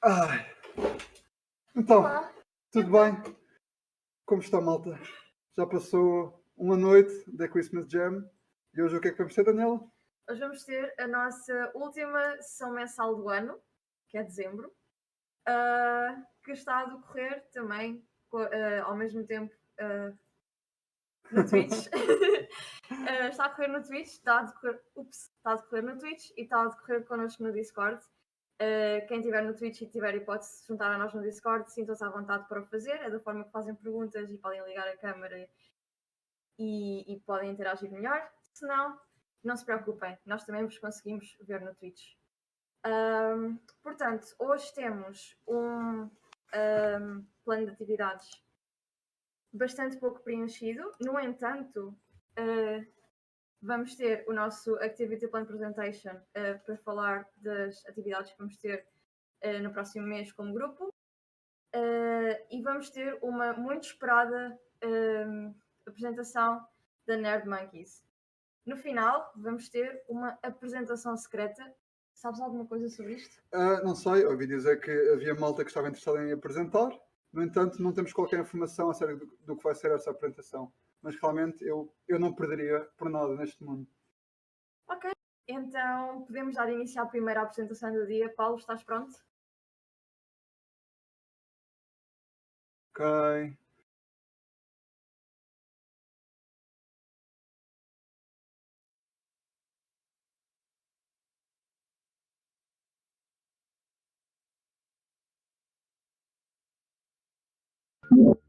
Ai. Então, Olá. tudo bem? Como está, malta? Já passou uma noite da Christmas Jam e hoje o que é que vamos ter, Daniela? Hoje vamos ter a nossa última sessão mensal do ano, que é dezembro, que está a decorrer também ao mesmo tempo no Twitch. Está a decorrer no Twitch, está a decorrer no Twitch e está a decorrer connosco no Discord. Quem estiver no Twitch e tiver hipótese de se juntar a nós no Discord, sintam-se à vontade para o fazer. É da forma que fazem perguntas e podem ligar a câmera e podem interagir melhor. Se não se preocupem, nós também vos conseguimos ver no Twitch. Portanto, hoje temos um plano de atividades bastante pouco preenchido. No entanto, vamos ter o nosso Activity Plan Presentation para falar das atividades que vamos ter no próximo mês como grupo. E vamos ter uma muito esperada apresentação da Nerd Monkeys. No final, vamos ter uma apresentação secreta. Sabes alguma coisa sobre isto? Não sei, ouvi dizer que havia malta que estava interessada em apresentar. No entanto, não temos qualquer informação acerca do que vai ser essa apresentação. Mas realmente eu não perderia por nada neste mundo. Ok, então podemos dar início à primeira apresentação do dia. Paulo, estás pronto? Ok.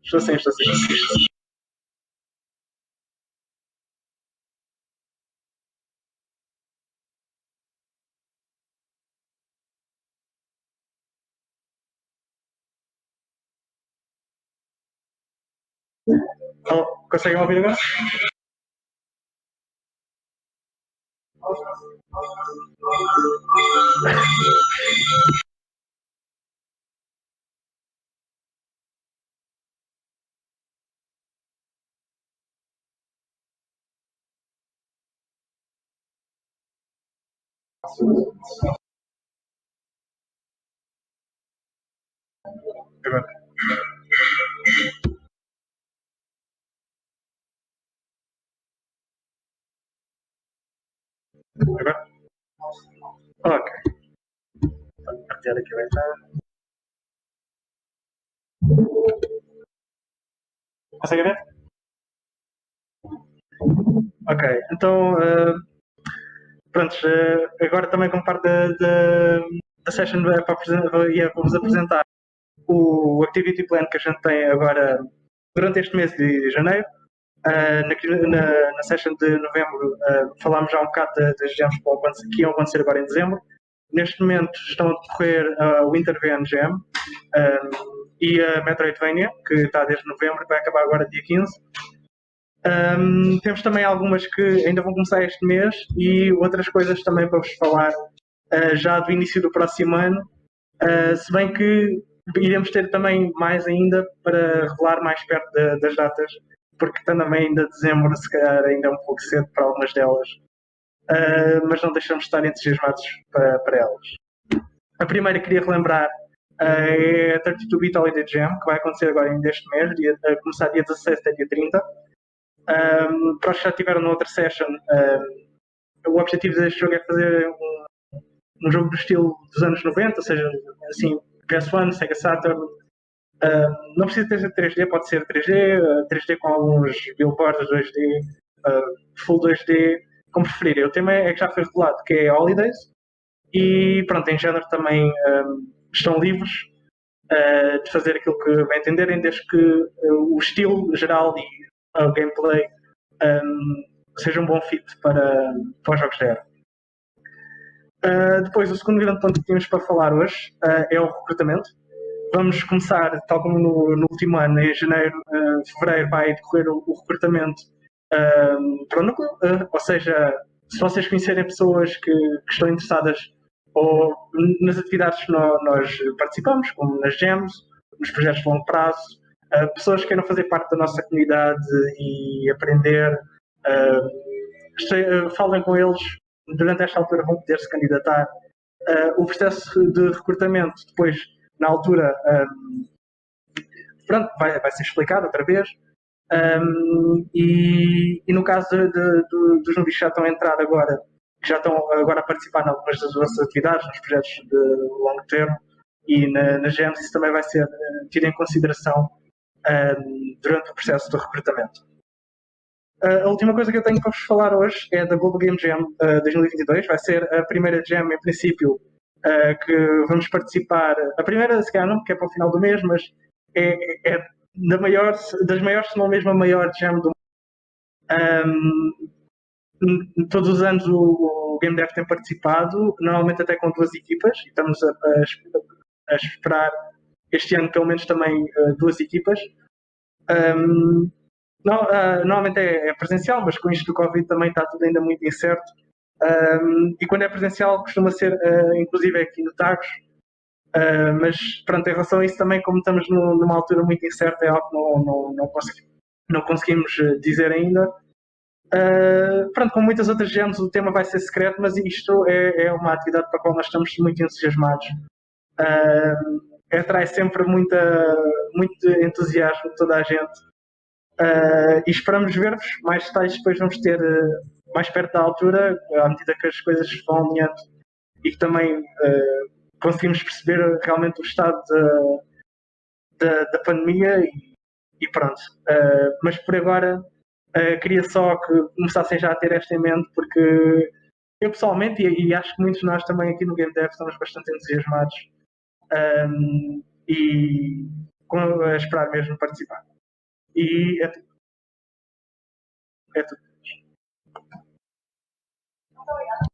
Estou sim. Conseguem ouvir agora? Agora. Agora? Ok. Vou partilhar aqui o ecrã. Consegue ver? Ok, então pronto, agora também como parte da session vou-vos apresentar o Activity Plan que a gente tem agora durante este mês de janeiro. Na session de novembro falámos já um bocado das jams que iam acontecer agora em dezembro. Neste momento estão a decorrer o Interven Jam e a Metroidvania, que está desde novembro, que vai acabar agora dia 15. Temos também algumas que ainda vão começar este mês e outras coisas também para vos falar já do início do próximo ano, se bem que iremos ter também mais ainda para revelar mais perto das datas, porque também ainda dezembro se calhar ainda é um pouco cedo para algumas delas, mas não deixamos de estar entusiasmados para elas. A primeira que queria relembrar é a 32-Bit Holiday Jam, que vai acontecer agora ainda este mês, começar dia 17 até dia 30. Para os que já estiveram na outra session, o objetivo deste jogo é fazer um jogo do estilo dos anos 90, ou seja, assim, PS1, Sega Saturn. Não precisa ter 3D, pode ser 3D, 3D com alguns billboards 2D, full 2D, como preferirem. O tema é que já foi revelado, que é Holidays, e pronto, em género também estão livres de fazer aquilo que bem entenderem, desde que o estilo geral e o gameplay seja um bom fit para os jogos da era. Depois, o segundo grande ponto que tínhamos para falar hoje é o recrutamento. Vamos começar, tal como no último ano, em janeiro, fevereiro, vai decorrer o recrutamento para o núcleo, ou seja, se vocês conhecerem pessoas que estão interessadas ou nas atividades que nós participamos, como nas jams, nos projetos de longo prazo, pessoas que queiram fazer parte da nossa comunidade e aprender, falem com eles, durante esta altura vão poder se candidatar. O processo de recrutamento depois na altura, pronto, vai ser explicado outra vez. E no caso dos noviços que já estão a entrar agora, que já estão agora a participar em algumas das vossas atividades, nos projetos de longo termo e nas GEMs, isso também vai ser tido em consideração durante o processo de recrutamento. A última coisa que eu tenho para vos falar hoje é da Global Game Jam 2022. Vai ser a primeira Jam, em princípio, que vamos participar. A primeira, se calhar não, porque é para o final do mês, mas é das maiores, se não mesmo a maior Jam do mundo. Todos os anos o Game Dev tem participado, normalmente até com 2 equipas, e estamos a esperar este ano pelo menos também 2 equipas. Normalmente é presencial, mas com isto do Covid também está tudo ainda muito incerto. E quando é presencial costuma ser, inclusive, aqui no Tagus. Mas pronto, em relação a isso também, como estamos numa altura muito incerta, é algo que não conseguimos dizer ainda. Pronto, como muitas outras gems, o tema vai ser secreto, mas isto é uma atividade para a qual nós estamos muito entusiasmados. Atrai sempre muito entusiasmo de toda a gente. E esperamos ver-vos. Mais detalhes depois vamos ter mais perto da altura, à medida que as coisas vão alinhando e que também conseguimos perceber realmente o estado da pandemia e pronto. Mas por agora queria só que começassem já a ter esta em mente, porque eu pessoalmente, e acho que muitos de nós também aqui no Game Dev estamos bastante entusiasmados e a esperar mesmo participar. E é tudo. É tudo. Muito obrigada.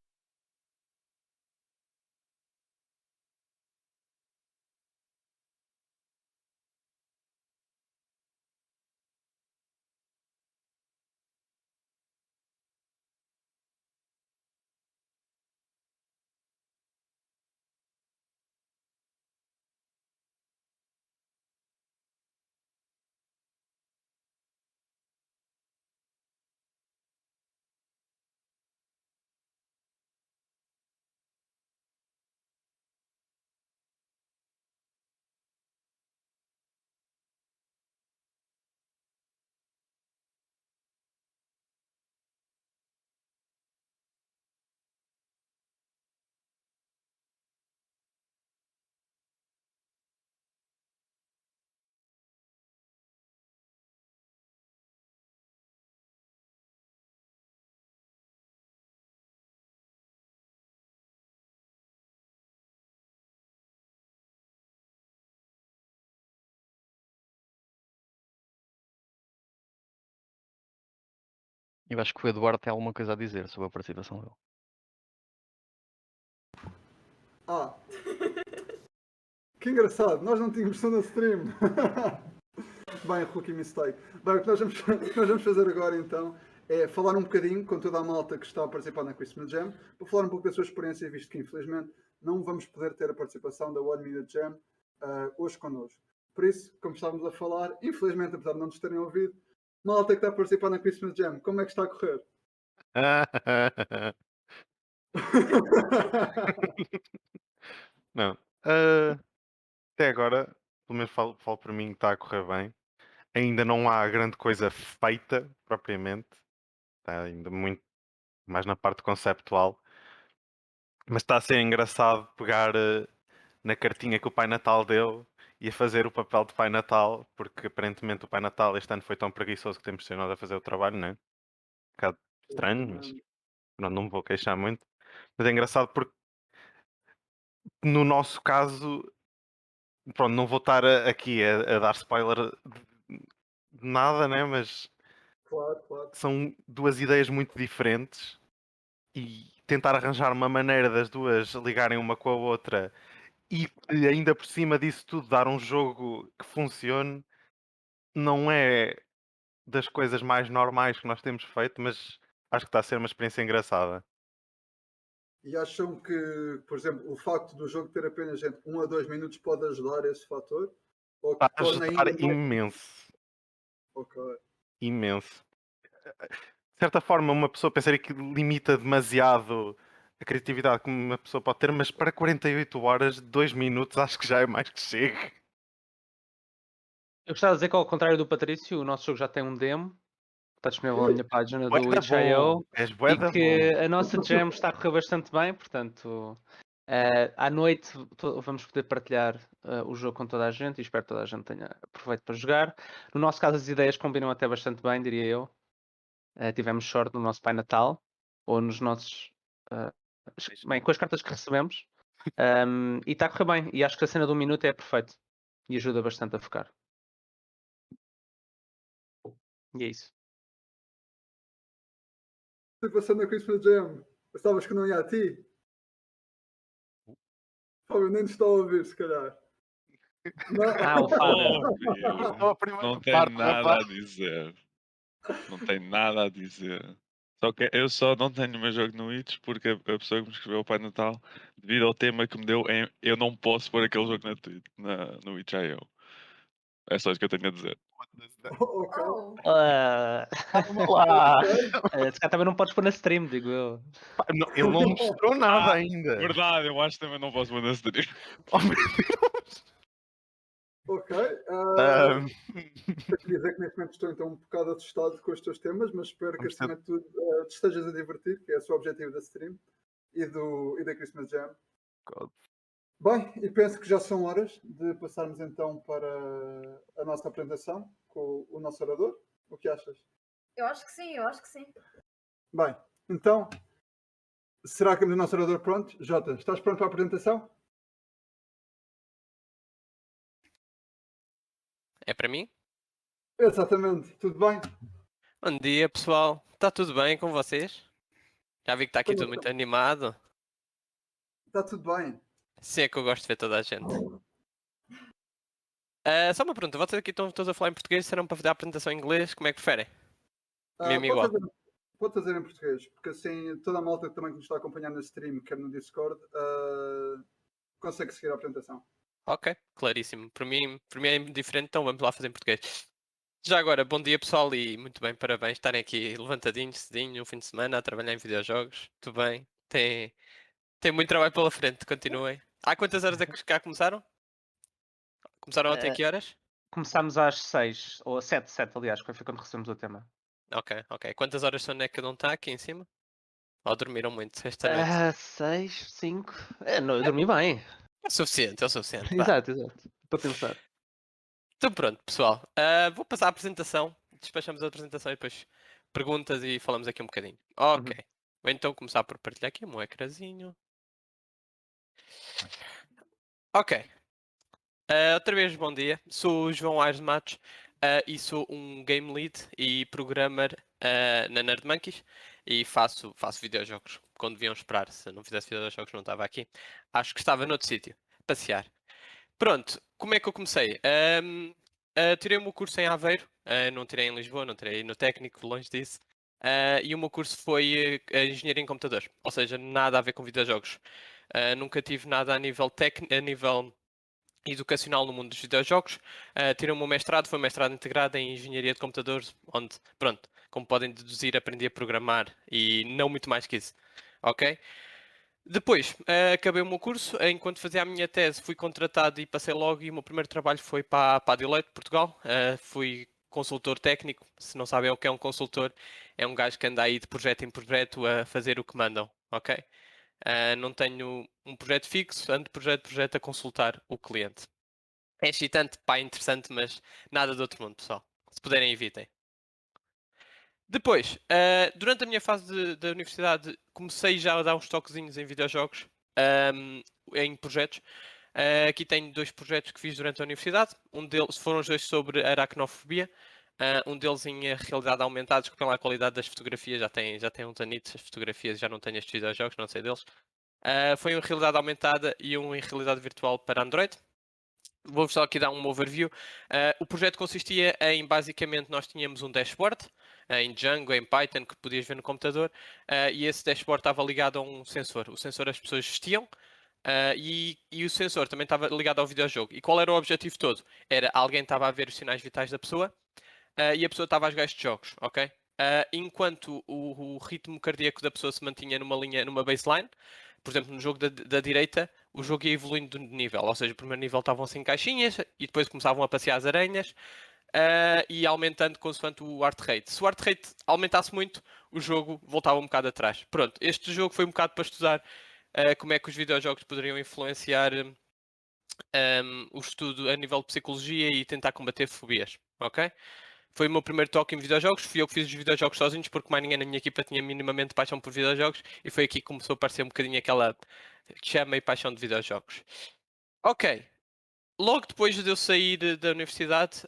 Eu acho que o Eduardo tem alguma coisa a dizer sobre a participação dele. Que engraçado, nós não tínhamos som na stream. Bem, rookie mistake. Bem, o que nós vamos fazer agora então é falar um bocadinho com toda a malta que está a participar na Christmas Jam, para falar um pouco da sua experiência, visto que infelizmente não vamos poder ter a participação da One Minute Jam hoje connosco. Por isso, como estávamos a falar, infelizmente, apesar de não nos terem ouvido, malta que está a participar na Christmas Jam, como é que está a correr? Não. Até agora, pelo menos falo para mim que está a correr bem. Ainda não há grande coisa feita, propriamente. Está ainda muito mais na parte conceptual. Mas está a ser engraçado pegar na cartinha que o Pai Natal deu e a fazer o papel de Pai Natal, porque aparentemente o Pai Natal este ano foi tão preguiçoso que temos de ser nós a fazer o trabalho, não é? Um bocado estranho, mas não me vou queixar muito. Mas é engraçado porque no nosso caso, pronto, não vou estar aqui a dar spoiler de nada, né? Mas Claro. são 2 ideias muito diferentes e tentar arranjar uma maneira das 2 ligarem uma com a outra e ainda por cima disso tudo dar um jogo que funcione não é das coisas mais normais que nós temos feito, mas acho que está a ser uma experiência engraçada. E acham que, por exemplo, o facto do jogo ter apenas gente 1 a 2 minutos pode ajudar esse fator? Ou que Está a torna ajudar ainda mais... imenso. Ok. Imenso. De certa forma, uma pessoa pensaria que limita demasiado a criatividade que uma pessoa pode ter, mas para 48 horas, 2 minutos, acho que já é mais que chega. Eu gostava de dizer que, ao contrário do Patrício, o nosso jogo já tem um demo, está disponível na minha página do Bué da itch.io, bom. És e bué da que bom. a nossa jam está a correr bastante bem, portanto, à noite vamos poder partilhar o jogo com toda a gente e espero que toda a gente tenha aproveito para jogar. No nosso caso, as ideias combinam até bastante bem, diria eu. Tivemos sorte no nosso Pai Natal, ou nos nossos. Bem, com as cartas que recebemos. E está a correr bem. E acho que a cena de 1 minuto é perfeito. E ajuda bastante a focar. E é isso. Estou passando a Christmas Jam. Pensavas que não ia a ti? Fábio, nem te está a ouvir, se calhar. Não. O Fábio. Só a primeira Não tenho parte, nada rapaz. a dizer. Não tenho nada a dizer. Só que eu só não tenho o meu jogo no Itch porque a pessoa que me escreveu o Pai Natal, devido ao tema que me deu, eu não posso pôr aquele jogo no Itch.io. É só isso que eu tenho a dizer. Ok. Oh, Calma lá. Se calhar também não podes pôr na stream, digo eu. Pá, ele não mostrou nada ainda. Verdade, eu acho que também não posso pôr na stream. Oh, meu Deus. Ok. Ahm, Eu queria dizer que neste momento estou então um bocado assustado com os teus temas, mas espero que Vamos acima de tudo te estejas a divertir, que é o objetivo da stream e da Christmas Jam. God. Bem, e penso que já são horas de passarmos então para a nossa apresentação com o nosso orador. O que achas? eu acho que sim, eu acho que sim. Bem, então, será que o nosso orador pronto? Jota, estás pronto para a apresentação? É para mim? Exatamente, tudo bem? Bom dia, pessoal. Está tudo bem com vocês? Já vi que está aqui Como tudo muito animado. Está tudo bem. Sim, é que eu gosto de ver toda a gente. Só uma pergunta, vocês aqui estão todos a falar em português, serão para fazer a apresentação em inglês? Como é que preferem? Mesmo igual. Pode fazer em português, porque assim toda a malta também que nos está a acompanhar na stream, quer no Discord, consegue seguir a apresentação. Ok, claríssimo. Para mim é diferente, então vamos lá fazer em português. Já agora, bom dia pessoal e muito bem, parabéns estarem aqui levantadinhos, cedinho, no fim de semana, a trabalhar em videojogos. Tudo bem? Tem muito trabalho pela frente, continuem. Há quantas horas é que cá começaram? Começaram ontem a que horas? Começámos às 6, ou 7, aliás, que foi quando recebemos o tema. Ok. Quantas horas são é que cada um está aqui em cima? Ou dormiram muito esta noite? 6, 5. Não, eu dormi bem. É o suficiente, vá. Exato. Para pensar. Então pronto, pessoal. Vou passar a apresentação. Despachamos a apresentação e depois perguntas e falamos aqui um bocadinho. Ok. Vou então começar por partilhar aqui o meu ecrãzinho. Ok. Outra vez, bom dia. Sou o João Aires de Matos e sou um game lead e programmer na Nerd Monkeys e faço videojogos. Quando deviam esperar, se não fizesse videojogos não estava aqui. Acho que estava noutro sítio, passear. Pronto, como é que eu comecei? Tirei o meu curso em Aveiro, não tirei em Lisboa, não tirei no técnico, longe disso. E o meu curso foi Engenharia em Computadores, ou seja, nada a ver com videojogos. Nunca tive nada a nível educacional no mundo dos videojogos. Tirei o meu mestrado, foi um mestrado integrado em Engenharia de Computadores, onde, pronto, como podem deduzir, aprendi a programar e não muito mais que isso. Ok? Depois, acabei o meu curso, enquanto fazia a minha tese fui contratado e passei logo e o meu primeiro trabalho foi para a Deloitte, Portugal. Fui consultor técnico, se não sabem o que é um consultor, é um gajo que anda aí de projeto em projeto a fazer o que mandam, ok? Não tenho um projeto fixo, ando de projeto a projeto a consultar o cliente. É excitante, pá, interessante, mas nada do outro mundo, pessoal. Se puderem, evitem. Depois, durante a minha fase da universidade, comecei já a dar uns toquezinhos em videojogos, em projetos. Aqui tenho 2 projetos que fiz durante a universidade. Um deles foram os 2 sobre aracnofobia. Um deles em realidade aumentada, desculpem lá a qualidade das fotografias, já tem uns anitos as fotografias, já não tenho estes videojogos, não sei deles. Foi um em realidade aumentada e um em realidade virtual para Android. Vou-vos só aqui dar um overview. O projeto consistia em, basicamente, nós tínhamos um dashboard em Django, em Python, que podias ver no computador, e esse dashboard estava ligado a um sensor. O sensor as pessoas vestiam, e o sensor também estava ligado ao videojogo. E qual era o objetivo todo? Era alguém estava a ver os sinais vitais da pessoa, e a pessoa estava a jogar estes jogos, ok? enquanto o ritmo cardíaco da pessoa se mantinha numa baseline. Por exemplo, no jogo da direita, o jogo ia evoluindo de nível. Ou seja, o primeiro nível estavam sem caixinhas e depois começavam a passear as aranhas e aumentando consoante o heart rate. Se o heart rate aumentasse muito, o jogo voltava um bocado atrás. Pronto, este jogo foi um bocado para estudar como é que os videojogos poderiam influenciar o estudo a nível de psicologia e tentar combater fobias, ok? Foi o meu primeiro toque em videojogos, fui eu que fiz os videojogos sozinhos porque mais ninguém na minha equipa tinha minimamente paixão por videojogos e foi aqui que começou a aparecer um bocadinho aquela chama e paixão de videojogos. Ok, logo depois de eu sair da universidade,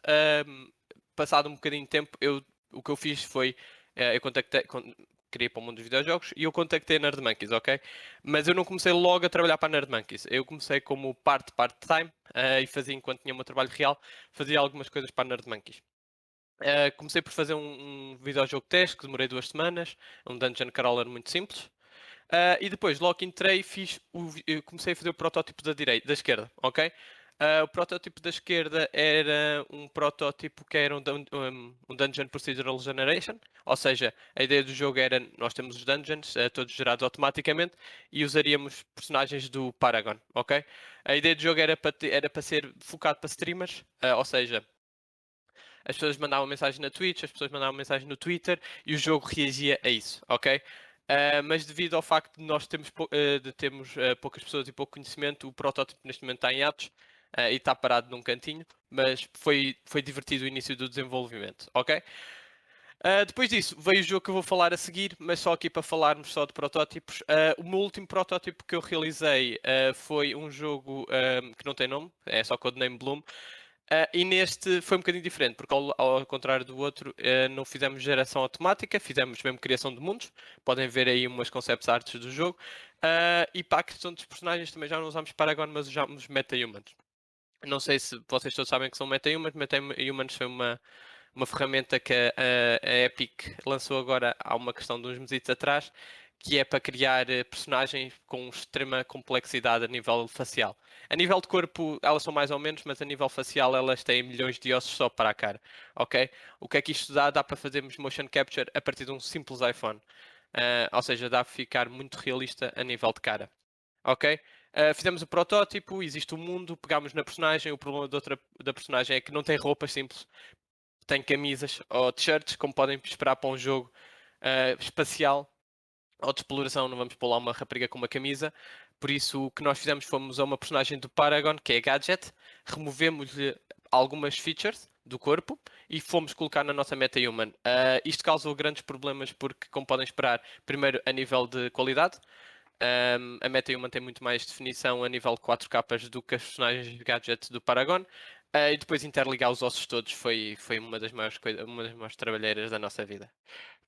passado um bocadinho de tempo, o que eu fiz foi, eu queria ir para o mundo dos videojogos e eu contactei a Nerd Monkeys, ok? Mas eu não comecei logo a trabalhar para a Nerd Monkeys. Eu comecei como part-time e fazia enquanto tinha o meu trabalho real, fazia algumas coisas para a Nerd Monkeys. Comecei por fazer um videojogo teste que demorei 2 semanas, um dungeon crawler muito simples. E depois, logo que entrei, eu comecei a fazer o protótipo da esquerda, ok? O protótipo da esquerda era um protótipo que era um Dungeon Procedural Generation, ou seja, a ideia do jogo era, nós temos os dungeons, todos gerados automaticamente, e usaríamos personagens do Paragon, ok? A ideia do jogo era para ser focado para streamers, ou seja, as pessoas mandavam mensagem na Twitch, as pessoas mandavam mensagem no Twitter e o jogo reagia a isso, ok? Mas devido ao facto de nós termos poucas pessoas e pouco conhecimento, o protótipo neste momento está em atos e está parado num cantinho, mas foi divertido o início do desenvolvimento, ok? Depois disso, veio o jogo que eu vou falar a seguir, mas só aqui para falarmos só de protótipos. O meu último protótipo que eu realizei foi um jogo que não tem nome, é só Codename Bloom. E neste foi um bocadinho diferente, porque ao contrário do outro, não fizemos geração automática, fizemos mesmo criação de mundos. Podem ver aí umas concept arts do jogo. E para a questão dos personagens também já não usamos Paragon, mas usamos MetaHumans. Não sei se vocês todos sabem que são MetaHumans. MetaHumans foi uma ferramenta que a Epic lançou agora há uma questão de uns meses atrás, que é para criar personagens com extrema complexidade a nível facial. A nível de corpo, elas são mais ou menos, mas a nível facial, elas têm milhões de ossos só para a cara, ok? O que é que isto dá? Dá para fazermos motion capture a partir de um simples iPhone. Ou seja, dá para ficar muito realista a nível de cara, ok? Fizemos o protótipo, existe o mundo, pegámos na personagem. O problema da personagem é que não tem roupas simples, tem camisas ou t-shirts, como podem esperar para um jogo espacial ou de exploração. Não vamos pôr lá uma rapariga com uma camisa. Por isso, o que nós fizemos, fomos a uma personagem do Paragon, que é Gadget, removemos-lhe algumas features do corpo e fomos colocar na nossa MetaHuman. Isto causou grandes problemas porque, como podem esperar, primeiro a nível de qualidade, a MetaHuman tem muito mais definição a nível de 4 capas do que as personagens de Gadget do Paragon. E depois interligar os ossos todos foi uma das maiores trabalheiras da nossa vida.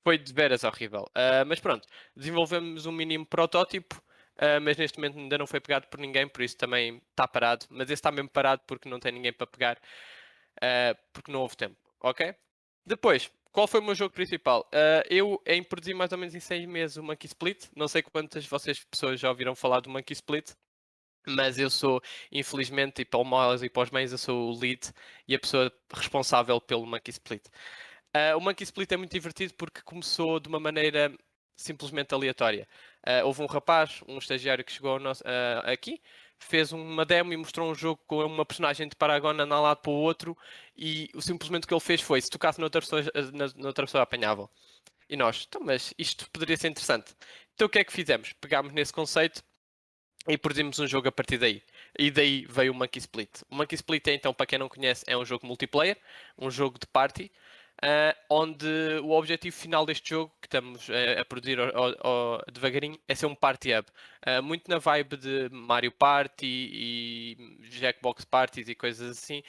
Foi de veras horrível. Mas pronto, desenvolvemos um mínimo protótipo, mas neste momento ainda não foi pegado por ninguém, por isso também está parado. Mas esse está mesmo parado porque não tem ninguém para pegar, porque não houve tempo, ok? Depois, qual foi o meu jogo principal? Eu produzi mais ou menos em 6 meses o Monkey Split. Não sei quantas pessoas já ouviram falar do Monkey Split, mas eu sou, infelizmente, e para o mal e para os bens, eu sou o lead e a pessoa responsável pelo Monkey Split. O Monkey Split é muito divertido porque começou de uma maneira simplesmente aleatória. Houve um rapaz, um estagiário que chegou aqui, fez uma demo e mostrou um jogo com uma personagem de Paragon a andar lado para o outro, e simplesmente o que ele fez foi, se tocasse noutra pessoa apanhava. E nós, então, mas isto poderia ser interessante. Então o que é que fizemos? Pegámos nesse conceito e produzimos um jogo a partir daí. E daí veio o Monkey Split. O Monkey Split, então, para quem não conhece, é um jogo multiplayer, um jogo de party, onde o objetivo final deste jogo, que estamos a produzir devagarinho, é ser um party hub. Muito na vibe de Mario Party e Jackbox Parties e coisas assim.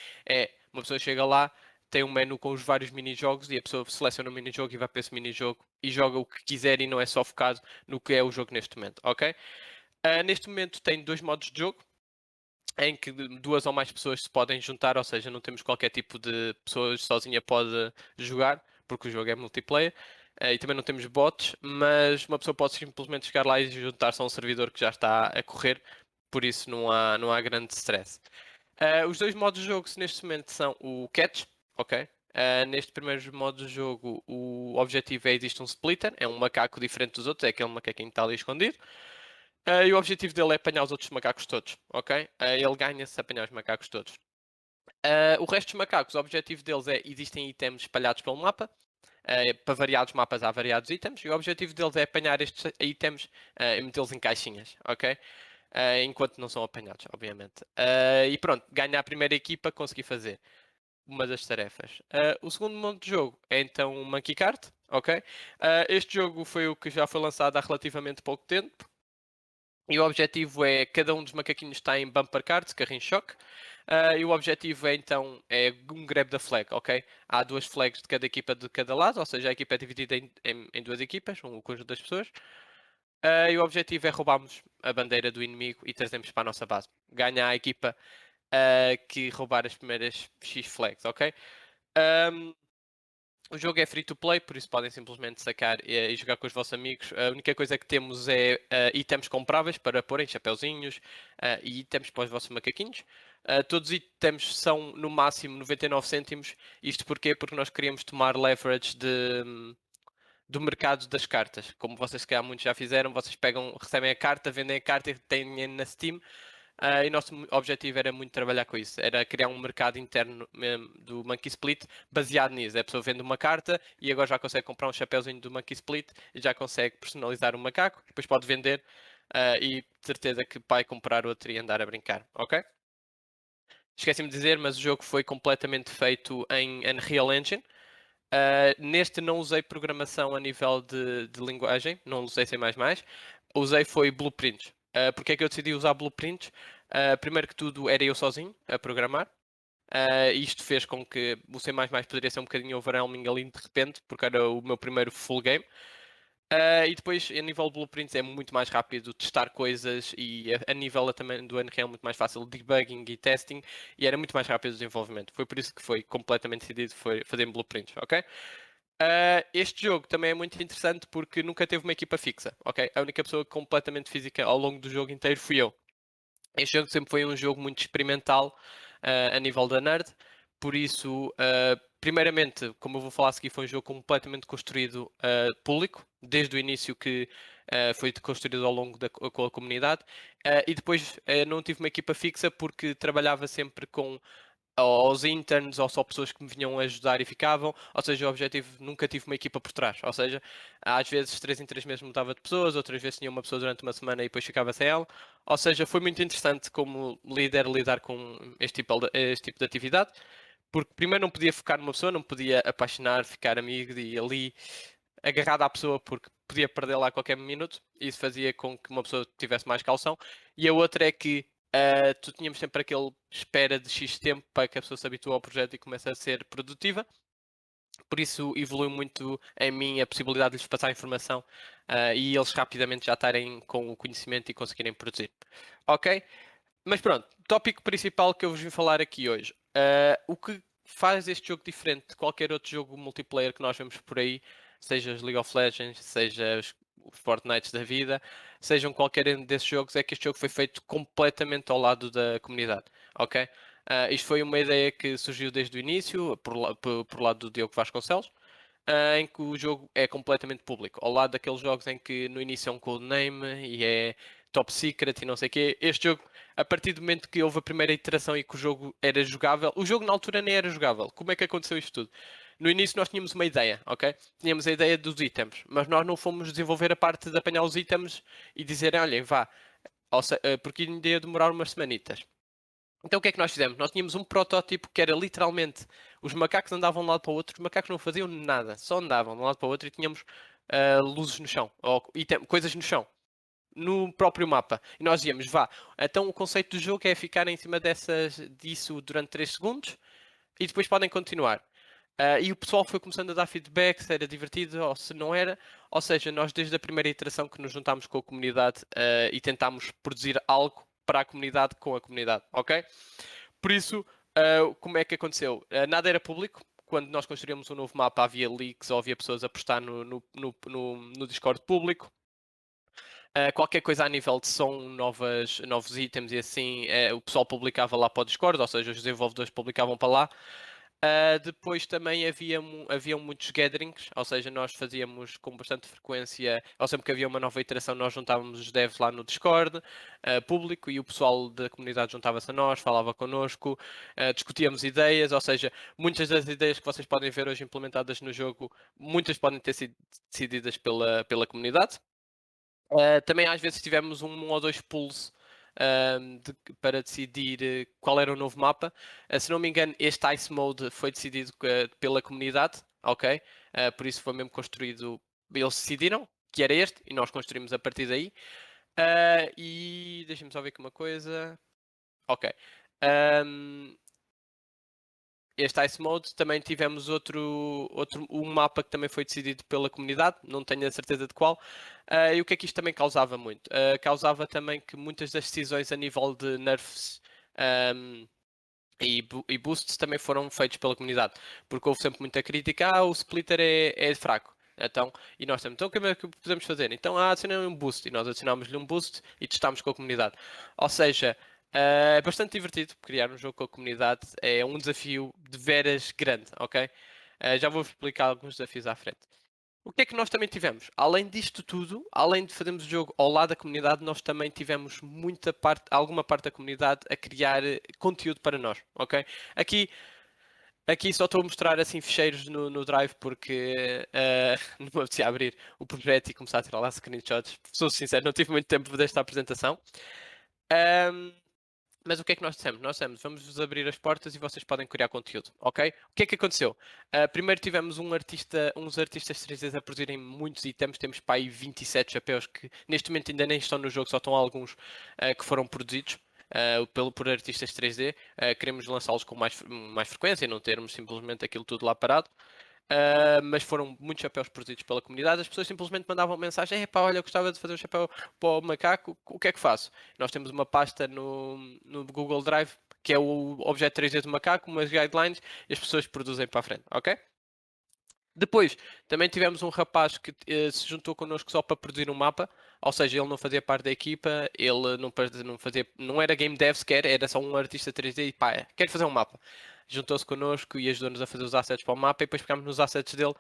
Uma pessoa chega lá, tem um menu com os vários minijogos e a pessoa seleciona o minijogo e vai para esse minijogo e joga o que quiser e não é só focado no que é o jogo neste momento, ok? Neste momento tem 2 modos de jogo, em que 2 ou mais pessoas se podem juntar, ou seja, não temos qualquer tipo de pessoa sozinha pode jogar, porque o jogo é multiplayer. E também não temos bots, mas uma pessoa pode simplesmente chegar lá e juntar-se a um servidor que já está a correr, por isso não há grande stress. Os 2 modos de jogo neste momento são o Catch, ok? Neste primeiro modo do jogo, o objetivo é existe um splitter, é um macaco diferente dos outros, é aquele macaquinho que está ali escondido. E o objetivo dele é apanhar os outros macacos todos, ok? Ele ganha se apanhar os macacos todos. O resto dos macacos, o objetivo deles é existem itens espalhados pelo mapa. Para variados mapas há variados itens, e o objetivo deles é apanhar estes itens e metê-los em caixinhas, ok? Enquanto não são apanhados, obviamente. E pronto, ganha a primeira equipa, consegui fazer uma das tarefas. O segundo modo de jogo é então o Monkey Kart, ok? Este jogo foi o que já foi lançado há relativamente pouco tempo. E o objetivo é, cada um dos macaquinhos está em bumper cards, carrinho de choque. E o objetivo é então um grab da flag, ok? Há duas flags de cada equipa de cada lado, ou seja, a equipa é dividida em duas equipas, um conjunto das pessoas. E o objetivo é roubarmos a bandeira do inimigo e trazermos para a nossa base. Ganha a equipa que roubar as primeiras X flags, ok? O jogo é free to play, por isso podem simplesmente sacar e jogar com os vossos amigos. A única coisa que temos é itens compráveis para porem chapeuzinhos e itens para os vossos macaquinhos. Todos os itens são no máximo 99 cêntimos. Isto porquê? Porque nós queríamos tomar leverage do mercado das cartas. Como vocês se calhar muitos já fizeram, vocês recebem a carta, vendem a carta e têm dinheiro na Steam. E o nosso objetivo era muito trabalhar com isso, era criar um mercado interno mesmo do Monkey Split baseado nisso. A pessoa vende uma carta e agora já consegue comprar um chapéuzinho do Monkey Split e já consegue personalizar um macaco, depois pode vender e de certeza que vai comprar outro e andar a brincar, ok? Esqueci-me de dizer, mas o jogo foi completamente feito em Unreal Engine. Neste não usei programação a nível de linguagem, não usei C++, usei foi blueprints. Porque é que eu decidi usar blueprints? Primeiro que tudo era eu sozinho a programar. Isto fez com que o C++ poderia ser um bocadinho overwhelming ali de repente, porque era o meu primeiro full game. E depois, a nível de blueprints, é muito mais rápido testar coisas e a nível também do Unreal é muito mais fácil debugging e testing e era muito mais rápido o desenvolvimento. Foi por isso que foi completamente decidido fazer blueprints, ok? Este jogo também é muito interessante porque nunca teve uma equipa fixa, ok? A única pessoa completamente física ao longo do jogo inteiro fui eu. Este jogo sempre foi um jogo muito experimental a nível da nerd, por isso, primeiramente, como eu vou falar a seguir, foi um jogo completamente construído público, desde o início que foi construído ao longo com a comunidade, e depois não tive uma equipa fixa porque trabalhava sempre com aos interns ou só pessoas que me vinham ajudar e ficavam, ou seja, o objetivo nunca tive uma equipa por trás, ou seja, às vezes 3 em 3 meses mudava de pessoas, outras vezes tinha uma pessoa durante uma semana e depois ficava sem ela, ou seja, foi muito interessante como líder lidar com este tipo de atividade, porque primeiro não podia focar numa pessoa, não podia apaixonar, ficar amigo e ali agarrado à pessoa porque podia perdê-la a qualquer minuto, e isso fazia com que uma pessoa tivesse mais caução, e a outra é que tu tínhamos sempre aquele espera de X tempo para que a pessoa se habitue ao projeto e comece a ser produtiva. Por isso evoluiu muito em mim a possibilidade de lhes passar informação e eles rapidamente já estarem com o conhecimento e conseguirem produzir. Ok? Mas pronto, tópico principal que eu vos vim falar aqui hoje. O que faz este jogo diferente de qualquer outro jogo multiplayer que nós vemos por aí, seja os League of Legends, seja os Fortnite da vida, sejam qualquer um desses jogos, é que este jogo foi feito completamente ao lado da comunidade, ok? Isto foi uma ideia que surgiu desde o início, por lado do Diogo Vasconcelos, em que o jogo é completamente público, ao lado daqueles jogos em que no início é um codename e é top secret e não sei o quê. Este jogo, a partir do momento que houve a primeira iteração e que o jogo era jogável, o jogo na altura nem era jogável. Como é que aconteceu isto tudo? No início nós tínhamos uma ideia, ok? Tínhamos a ideia dos itens, mas nós não fomos desenvolver a parte de apanhar os itens e dizer, olhem, vá, porque ainda ia demorar umas semanitas. Então o que é que nós fizemos? Nós tínhamos um protótipo que era literalmente os macacos andavam de um lado para o outro, os macacos não faziam nada, só andavam de um lado para o outro e tínhamos luzes no chão, ou coisas no chão, no próprio mapa. E nós íamos, vá, então o conceito do jogo é ficar em cima disso durante 3 segundos e depois podem continuar. E o pessoal foi começando a dar feedback se era divertido ou se não era. Ou seja, nós desde a primeira iteração que nos juntámos com a comunidade e tentámos produzir algo para a comunidade com a comunidade, ok? Por isso, como é que aconteceu? Nada era público. Quando nós construímos um novo mapa havia leaks ou havia pessoas a postar no Discord público. Qualquer coisa a nível de som, novos itens e assim, o pessoal publicava lá para o Discord, ou seja, os desenvolvedores publicavam para lá. Depois também haviam muitos gatherings, ou seja, nós fazíamos com bastante frequência, ou sempre que havia uma nova iteração, nós juntávamos os devs lá no Discord público e o pessoal da comunidade juntava-se a nós, falava connosco, discutíamos ideias, ou seja, muitas das ideias que vocês podem ver hoje implementadas no jogo, muitas podem ter sido decididas pela comunidade. Também às vezes tivemos um ou dois pools para decidir qual era o novo mapa. Se não me engano, este Ice Mode foi decidido pela comunidade, ok? Por isso foi mesmo construído. Eles decidiram que era este e nós construímos a partir daí. E deixem-me só ver aqui uma coisa. Ok. Este Ice Mode também tivemos um mapa que também foi decidido pela comunidade, não tenho a certeza de qual. E o que é que isto também causava muito? Causava também que muitas das decisões a nível de nerfs e boosts também foram feitos pela comunidade, porque houve sempre muita crítica, o splitter é fraco. Então, e nós temos, então o que é que podemos fazer? Então, adicionamos um boost, e nós adicionámos-lhe um boost e testámos com a comunidade. Ou seja, é bastante divertido criar um jogo com a comunidade, é um desafio de veras grande, ok? Já vou explicar alguns desafios à frente. O que é que nós também tivemos? Além disto tudo, além de fazermos o jogo ao lado da comunidade, nós também tivemos alguma parte da comunidade a criar conteúdo para nós, ok? Aqui só estou a mostrar assim ficheiros no Drive porque não me apetecia abrir o projeto e começar a tirar lá screenshots. Sou sincero, não tive muito tempo desta apresentação. Mas o que é que nós dissemos? Nós dissemos, vamos-vos abrir as portas e vocês podem criar conteúdo, ok? O que é que aconteceu? Primeiro tivemos uns artistas 3D a produzirem muitos itens, temos para aí 27 chapéus que neste momento ainda nem estão no jogo, só estão alguns que foram produzidos por artistas 3D. Queremos lançá-los com mais frequência, não termos simplesmente aquilo tudo lá parado. Mas foram muitos chapéus produzidos pela comunidade. As pessoas simplesmente mandavam mensagem: epá, olha, eu gostava de fazer um chapéu para o macaco, o que é que faço? Nós temos uma pasta no Google Drive que é o objeto 3D do macaco, umas guidelines, e as pessoas produzem para a frente, ok? Depois, também tivemos um rapaz que se juntou connosco só para produzir um mapa, ou seja, ele não fazia parte da equipa, ele não era game dev sequer, era só um artista 3D e pá, quer fazer um mapa. Juntou-se connosco e ajudou-nos a fazer os assets para o mapa e depois pegámos nos assets dele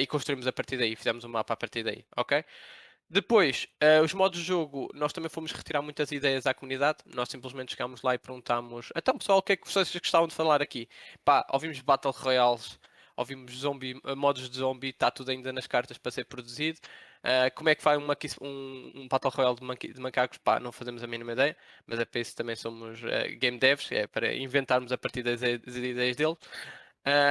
e construímos a partir daí, fizemos um mapa a partir daí, ok? Depois, os modos de jogo, nós também fomos retirar muitas ideias à comunidade. Nós simplesmente chegámos lá e perguntámos: então pessoal, o que é que vocês gostavam de falar aqui? Pá, ouvimos Battle Royales, ouvimos modos de zombie, está tudo ainda nas cartas para ser produzido. Como é que faz um Battle Royale de macacos? Pá, não fazemos a mínima ideia, mas é para isso também somos game devs, é para inventarmos a partir das ideias dele.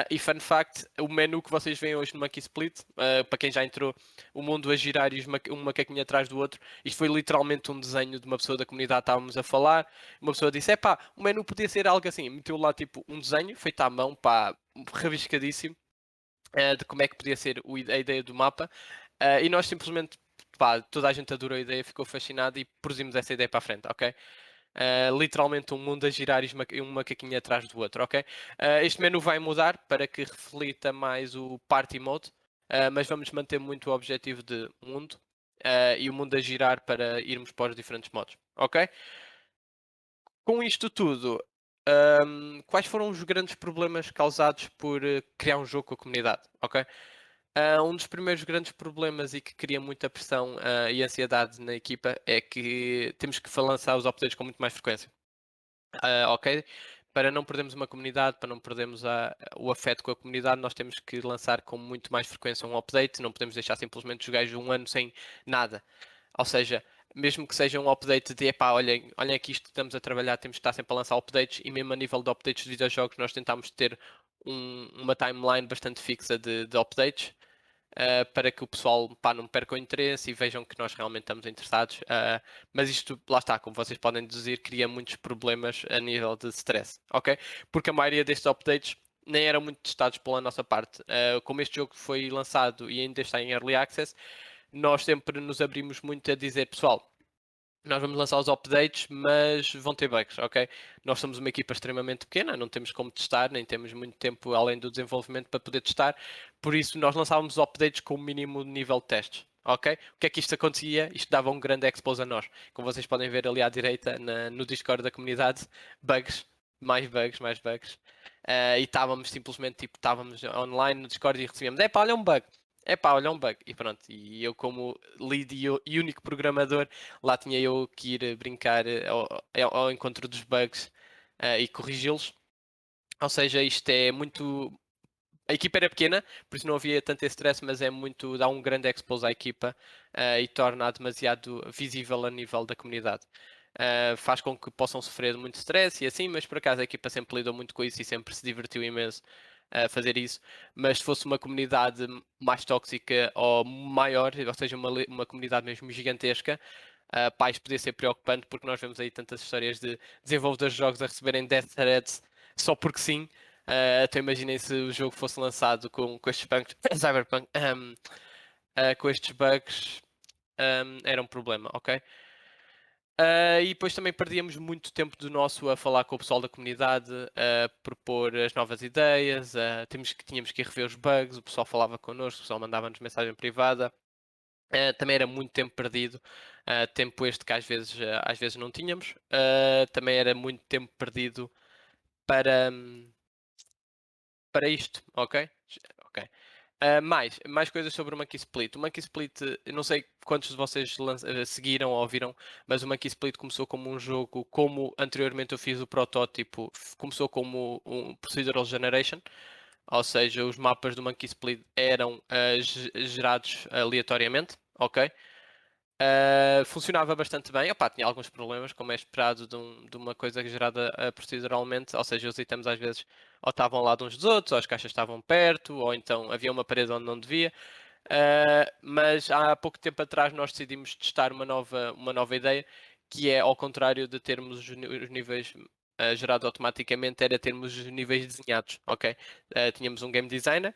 E fun fact, o menu que vocês veem hoje no Monkey Split, para quem já entrou, o mundo a girar e um macaquinho atrás do outro, isto foi literalmente um desenho de uma pessoa da comunidade, estávamos a falar, uma pessoa disse, epá, o menu podia ser algo assim, meteu lá tipo um desenho, feito à mão, pá, rabiscadíssimo, de como é que podia ser a ideia do mapa, e nós simplesmente, pá, toda a gente adorou a ideia, ficou fascinado e produzimos essa ideia para a frente, ok? Literalmente um mundo a girar e um macaquinho atrás do outro, ok? Este menu vai mudar para que reflita mais o Party Mode, mas vamos manter muito o objetivo de mundo e o mundo a girar para irmos para os diferentes modos, ok? Com isto tudo, quais foram os grandes problemas causados por criar um jogo com a comunidade, ok? Um dos primeiros grandes problemas e que cria muita pressão e ansiedade na equipa é que temos que lançar os updates com muito mais frequência. Ok? Para não perdermos uma comunidade, para não perdermos o afeto com a comunidade, nós temos que lançar com muito mais frequência um update, não podemos deixar simplesmente os gajos um ano sem nada. Ou seja, mesmo que seja um update de epá, olhem aqui isto que estamos a trabalhar, temos que estar sempre a lançar updates e mesmo a nível de updates de videojogos nós tentamos ter uma timeline bastante fixa de updates para que o pessoal pá, não perca o interesse e vejam que nós realmente estamos interessados. Mas isto, lá está, como vocês podem deduzir, cria muitos problemas a nível de stress, ok? Porque a maioria destes updates nem eram muito testados pela nossa parte. Como este jogo foi lançado e ainda está em Early Access, nós sempre nos abrimos muito a dizer, pessoal, nós vamos lançar os updates, mas vão ter bugs, ok? Nós somos uma equipa extremamente pequena, não temos como testar, nem temos muito tempo além do desenvolvimento para poder testar, por isso nós lançávamos updates com o mínimo nível de testes, ok? O que é que isto acontecia? Isto dava um grande expose a nós. Como vocês podem ver ali à direita no Discord da comunidade, bugs mais bugs, mais bugs. E estávamos simplesmente, tipo, estávamos online no Discord e recebíamos, epá, olha um bug. Epá, olha um bug. E pronto, e eu como lead e único programador, lá tinha eu que ir brincar ao encontro dos bugs e corrigi-los. Ou seja, isto é muito... A equipa era pequena, por isso não havia tanto esse stress, mas é muito... dá um grande expose à equipa e torna-a demasiado visível a nível da comunidade. Faz com que possam sofrer muito stress e assim, mas por acaso a equipa sempre lidou muito com isso e sempre se divertiu imenso a fazer isso. Mas se fosse uma comunidade mais tóxica ou maior, ou seja, uma comunidade mesmo gigantesca, pá, isto podia ser preocupante porque nós vemos aí tantas histórias de desenvolvedores de jogos a receberem death threats só porque sim. Então imaginem se o jogo fosse lançado com estes bugs, Cyberpunk, com estes bugs, era um problema, ok? E depois também perdíamos muito tempo do nosso a falar com o pessoal da comunidade, a propor as novas ideias, tínhamos que ir rever os bugs, o pessoal falava connosco, o pessoal mandava-nos mensagem privada. Também era muito tempo perdido, tempo este que às vezes não tínhamos. Também era muito tempo perdido para, para isto, ok? Ok. Mais coisas sobre o Monkey Split. O Monkey Split, eu não sei quantos de vocês seguiram ou ouviram, mas o Monkey Split começou como um jogo, como anteriormente eu fiz o protótipo, começou como um Procedural Generation, ou seja, os mapas do Monkey Split eram gerados aleatoriamente, ok? Funcionava bastante bem, opá, tinha alguns problemas, como é esperado de uma coisa gerada proceduralmente, ou seja, os itens às vezes ou estavam ao lado uns dos outros, ou as caixas estavam perto, ou então havia uma parede onde não devia. Mas há pouco tempo atrás nós decidimos testar uma nova ideia, que é ao contrário de termos os níveis gerados automaticamente, era termos os níveis desenhados, ok? Tínhamos um game designer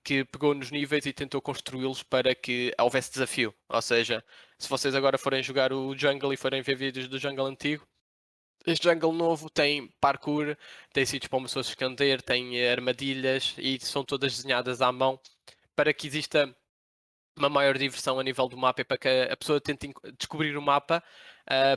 que pegou nos níveis e tentou construí-los para que houvesse desafio. Ou seja, se vocês agora forem jogar o Jungle e forem ver vídeos do Jungle antigo, este Jungle novo tem parkour, tem sítios para uma pessoa se esconder, tem armadilhas e são todas desenhadas à mão para que exista uma maior diversão a nível do mapa e para que a pessoa tente descobrir o mapa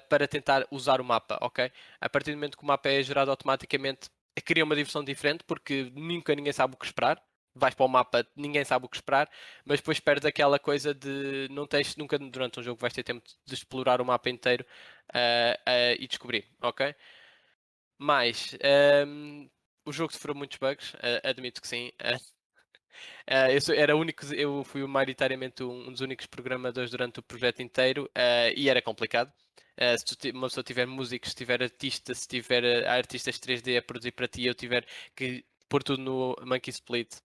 para tentar usar o mapa, ok? A partir do momento que o mapa é gerado automaticamente, cria uma diversão diferente porque nunca ninguém sabe o que esperar. Vais para o mapa, ninguém sabe o que esperar, mas depois perdes aquela coisa de não tens nunca durante um jogo vais ter tempo de explorar o mapa inteiro e descobrir, ok? Mas o jogo sofreu muitos bugs, admito que sim. Era único, eu fui maioritariamente um dos únicos programadores durante o projeto inteiro e era complicado. Se uma pessoa tiver músicos, se tiver artistas, se tiver artistas 3D a produzir para ti, eu tiver que pôr tudo no Monkey Split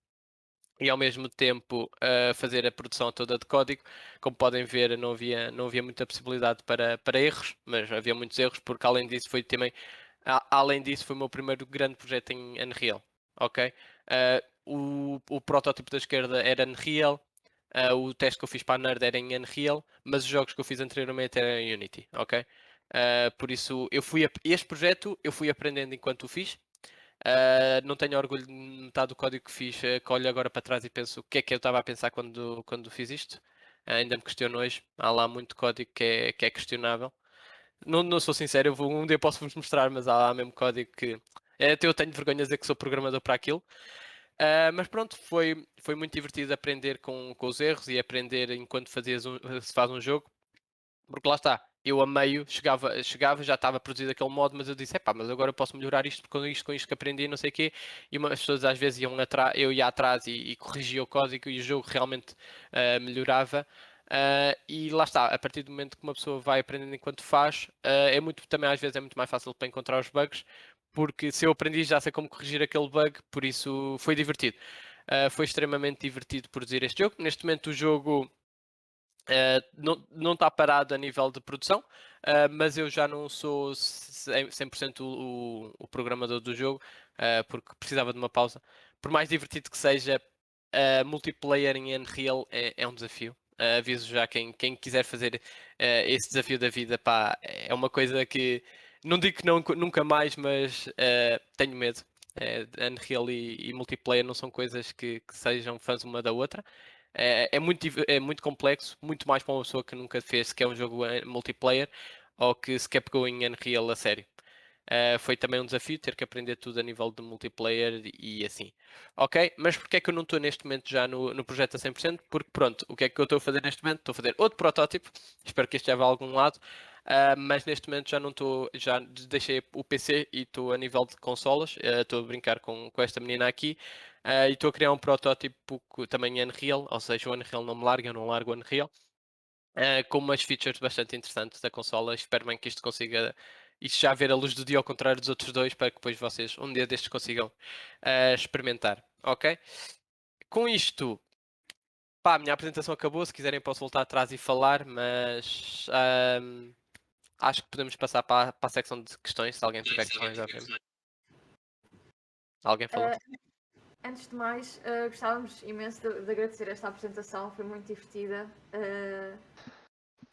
e ao mesmo tempo fazer a produção toda de código. Como podem ver, não havia muita possibilidade para erros, mas havia muitos erros, porque além disso foi também. Além disso, foi o meu primeiro grande projeto em Unreal, ok? O protótipo da esquerda era Unreal, o teste que eu fiz para a Nerd era em Unreal, mas os jogos que eu fiz anteriormente eram em Unity, ok? Por isso, este projeto eu fui aprendendo enquanto o fiz. Não tenho orgulho de metade do código que fiz, que olho agora para trás e penso o que é que eu estava a pensar quando fiz isto. Ainda me questiono hoje. Há lá muito código que é questionável. Não sou sincero, um dia posso vos mostrar, mas há lá mesmo código que até eu tenho vergonha de dizer que sou programador para aquilo. Mas pronto, foi muito divertido aprender com os erros e aprender enquanto se faz um jogo. Porque lá está, eu a meio chegava, já estava produzido aquele modo, mas eu disse, epá, mas agora eu posso melhorar isto com isto que aprendi, não sei o quê. E as pessoas às vezes iam atrás, eu ia atrás e corrigia o código e o jogo realmente melhorava. E lá está, a partir do momento que uma pessoa vai aprendendo enquanto faz, também às vezes é muito mais fácil para encontrar os bugs, porque se eu aprendi já sei como corrigir aquele bug, por isso foi divertido. Foi extremamente divertido produzir este jogo. Neste momento o jogo não está parado a nível de produção, mas eu já não sou 100% o programador do jogo, porque precisava de uma pausa. Por mais divertido que seja, multiplayer em Unreal é um desafio. Aviso já quem quiser fazer esse desafio da vida, pá, é uma coisa que não digo que nunca mais, mas tenho medo. Unreal e multiplayer não são coisas que sejam fãs uma da outra. É muito complexo, muito mais para uma pessoa que nunca fez sequer um jogo multiplayer ou que sequer pegou em Unreal a sério. Foi também um desafio ter que aprender tudo a nível de multiplayer e assim. Ok, mas porque é que eu não estou neste momento já no projeto a 100%? Porque pronto, o que é que eu estou a fazer neste momento? Estou a fazer outro protótipo, espero que este já vá a algum lado, mas neste momento já não estou, já deixei o PC e estou a nível de consolas, estou a brincar com esta menina aqui e estou a criar um protótipo também em Unreal, ou seja, o Unreal não me larga, eu não largo o Unreal. Com umas features bastante interessantes da consola. Espero bem que isto consiga isto já ver a luz do dia ao contrário dos outros dois, para que depois vocês um dia destes consigam experimentar. Ok? Com isto, pá, a minha apresentação acabou. Se quiserem posso voltar atrás e falar, mas acho que podemos passar para a secção de questões, se alguém tiver questões, obviamente. Alguém falou? Antes de mais, gostávamos imenso de agradecer esta apresentação, foi muito divertida.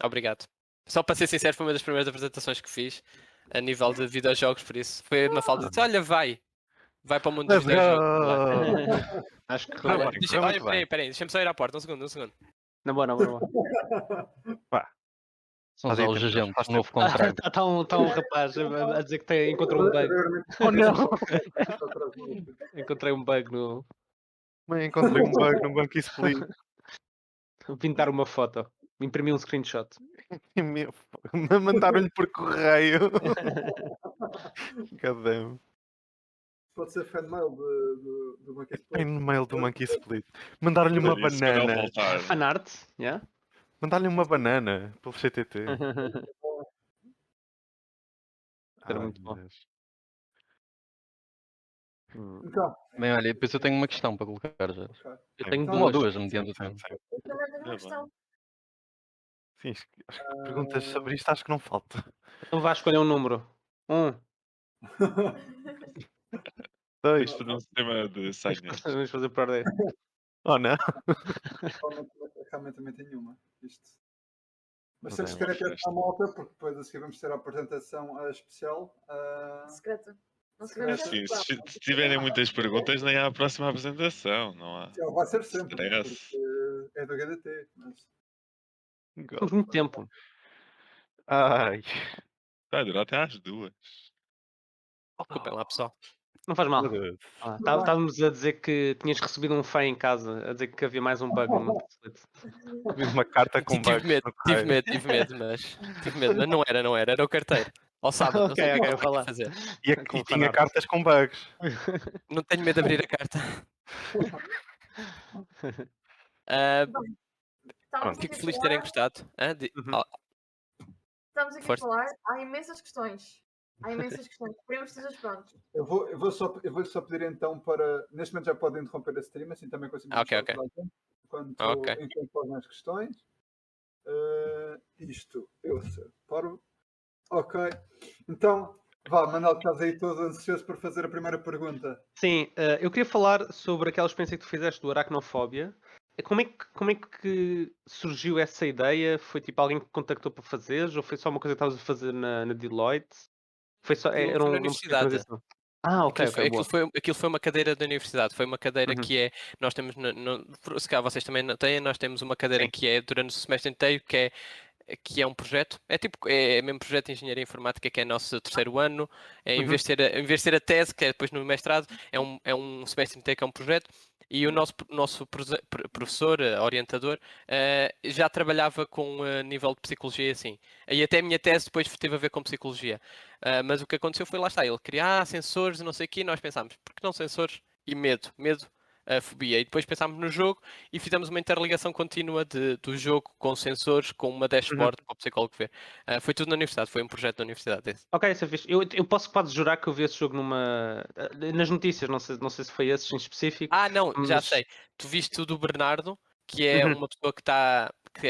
Obrigado. Só para ser sincero, foi uma das primeiras apresentações que fiz a nível de videojogos, por isso foi uma falta de olha, vai para o mundo dos Let's videojogos. go! Acho que Correu Olha, bem, deixa, correu olha, muito bem. peraí, deixa-me só ir à porta, um segundo. na boa, na boa. São Faz aí os tempo, agentes, faz um novo Está contrato. um rapaz a dizer que encontrou um bug. Oh não! Encontrei um bug no. Bem, encontrei um bug no Banco Split. Pintar uma foto. Imprimi um screenshot. Mandaram-lhe por correio. Cadê? Pode ser fanmail do Monkey Tem Split. no mail do Monkey Split. Mandaram-lhe uma Olha, isso quando ele banana. voltar. Fanart, yeah? Mandaram-lhe uma banana pelo CTT. Era muito bom. Deus. Então, Bem, olha, depois eu tenho uma questão para colocar já. Eu tenho Então, Uma ou duas. duas, mediante o Sim, tempo. sim. Eu também tenho É uma bom. questão. Sim, acho que perguntas sobre isto acho que não falta. Então vá escolher um número. Dois. Isto num sistema de 100 anos. Vamos fazer por ordem. Oh não. realmente também tenho uma. Isto. Mas Não temos que tem, ter não atenção à malta, porque depois a seguir vamos ter a apresentação especial. Secreta. Não sabemos Sim, qual. se tiverem muitas perguntas, nem há a próxima apresentação, não há. Ela vai ser sempre, Stress. porque é do HDT. Mas... Temos muito tempo. Ai. Vai durar até às 2. Desculpem lá, pessoal. Não faz mal. Meu Deus. Estávamos a dizer que tinhas recebido um fã em casa, a dizer que havia mais um bug no Monkey Split. Vi uma carta com Tive bugs medo, no tive correio. medo, mas não era o carteiro. Ao sábado, não sei o que Ok, eu vá lá. fazer. Com E tinha fanart. cartas com bugs. Não tenho medo de abrir a carta. Ah, Estamos Fico aqui a feliz de terem falar- gostado. Uhum. Estamos aqui a Força. falar, há imensas questões. Esperemos que estejas pronto. Eu vou só pedir então para. Neste momento já podem interromper a stream, assim também conseguimos Ok, mostrar ok. toda a gente, Ok. enquanto fazem as questões. Isto, eu separo. Ok. Então, vá, Manuel, estás aí todo ansioso por fazer a primeira pergunta. Sim, eu queria falar sobre aquela experiência que tu fizeste do Aracnofobia. Como é que surgiu essa ideia? Foi tipo alguém que te contactou para fazeres? Ou foi só uma coisa que estavas a fazer na Deloitte? Foi só, Aquilo era foi na uma universidade. transição. Ah, ok, boa. Aquilo foi uma cadeira da universidade. Foi uma cadeira Uhum. que é. Nós temos. Se calhar vocês também não têm, nós temos uma cadeira Sim. que é durante o semestre inteiro, que é um projeto. É mesmo projeto de engenharia informática, que é nosso terceiro ano. Em Uhum. vez de ser a tese, que é depois no mestrado, é um semestre inteiro que é um projeto. E o nosso professor, orientador, já trabalhava com nível de psicologia assim. E até a minha tese depois teve a ver com psicologia. Mas o que aconteceu foi, lá está, ele queria sensores e não sei o quê, e nós pensámos, por que não sensores? E medo, fobia. E depois pensámos no jogo e fizemos uma interligação contínua do jogo com sensores, com uma dashboard para o psicólogo ver. Foi tudo na universidade, foi um projeto da universidade esse. Ok, isso é fixe. Eu posso quase jurar que eu vi esse jogo nas notícias, não sei se foi esse em específico. Ah, não, já mas- sei. Tu viste o do Bernardo, que é Uhum. uma pessoa que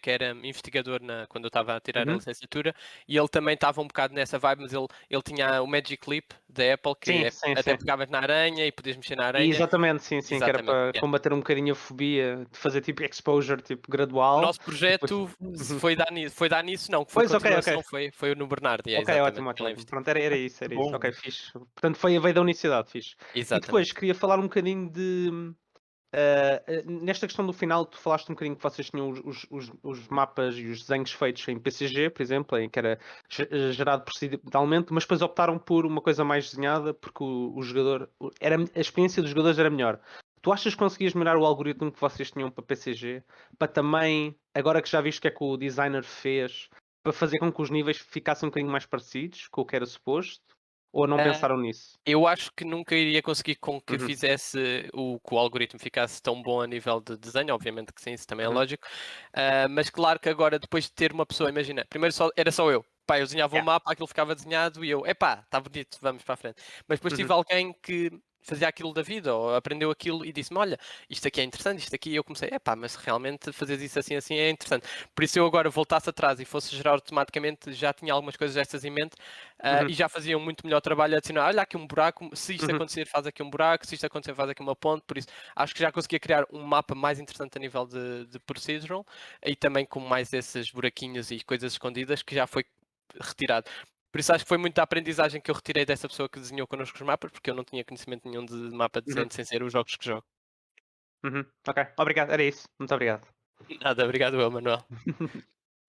era investigador quando eu estava a tirar a Uhum. licenciatura, e ele também estava um bocado nessa vibe, mas ele tinha o Magic Leap da Apple, que Sim, até sim. pegavas na aranha e podias mexer na aranha. Exatamente, sim, que era Exatamente, para yeah. combater um bocadinho a fobia, de fazer tipo exposure tipo, O gradual. nosso projeto Uhum. foi dar nisso, não, que foi Pois, ok, continuação, ok. foi no Bernardo, yeah, Ok, exatamente. ótimo. Ele investiu. Pronto, era isso. Bom. Ok, fixe. Portanto, veio da universidade, fixe. E depois Exatamente. queria falar um bocadinho nesta questão do final, tu falaste um bocadinho que vocês tinham os mapas e os desenhos feitos em PCG, por exemplo, em que era gerado proceduralmente, mas depois optaram por uma coisa mais desenhada porque o jogador a experiência dos jogadores era melhor. Tu achas que conseguias melhorar o algoritmo que vocês tinham para PCG para também, agora que já viste o que é que o designer fez, para fazer com que os níveis ficassem um bocadinho mais parecidos com o que era suposto? Ou não Ah, pensaram nisso? Eu acho que nunca iria conseguir com que Uhum. fizesse que o algoritmo ficasse tão bom a nível de desenho, obviamente que sim, isso também é Uhum. lógico. Mas claro que agora, depois de ter uma pessoa, imagina, primeiro era só eu. Pá, eu desenhava um Yeah. mapa, aquilo ficava desenhado e eu, epá, está bonito, vamos para a frente. Mas depois tive Uhum. alguém que fazia aquilo da vida, ou aprendeu aquilo e disse-me, olha, isto aqui é interessante, isto aqui, e eu comecei, epá, mas realmente fazer isso assim, assim é interessante. Por isso eu agora voltasse atrás e fosse gerar automaticamente, já tinha algumas coisas destas em mente, Uhum. e já fazia um muito melhor trabalho a adicionar, olha aqui um buraco, se isto Uhum. acontecer faz aqui um buraco, se isto acontecer faz aqui uma ponte, por isso acho que já conseguia criar um mapa mais interessante a nível de procedural, e também com mais esses buraquinhos e coisas escondidas que já foi retirado. Por isso acho que foi muita aprendizagem que eu retirei dessa pessoa que desenhou connosco os mapas, porque eu não tinha conhecimento nenhum de mapa de desenho Uhum. sem ser os jogos que jogo. Uhum. Ok, obrigado, era isso. Muito obrigado. Nada, obrigado eu, Manuel.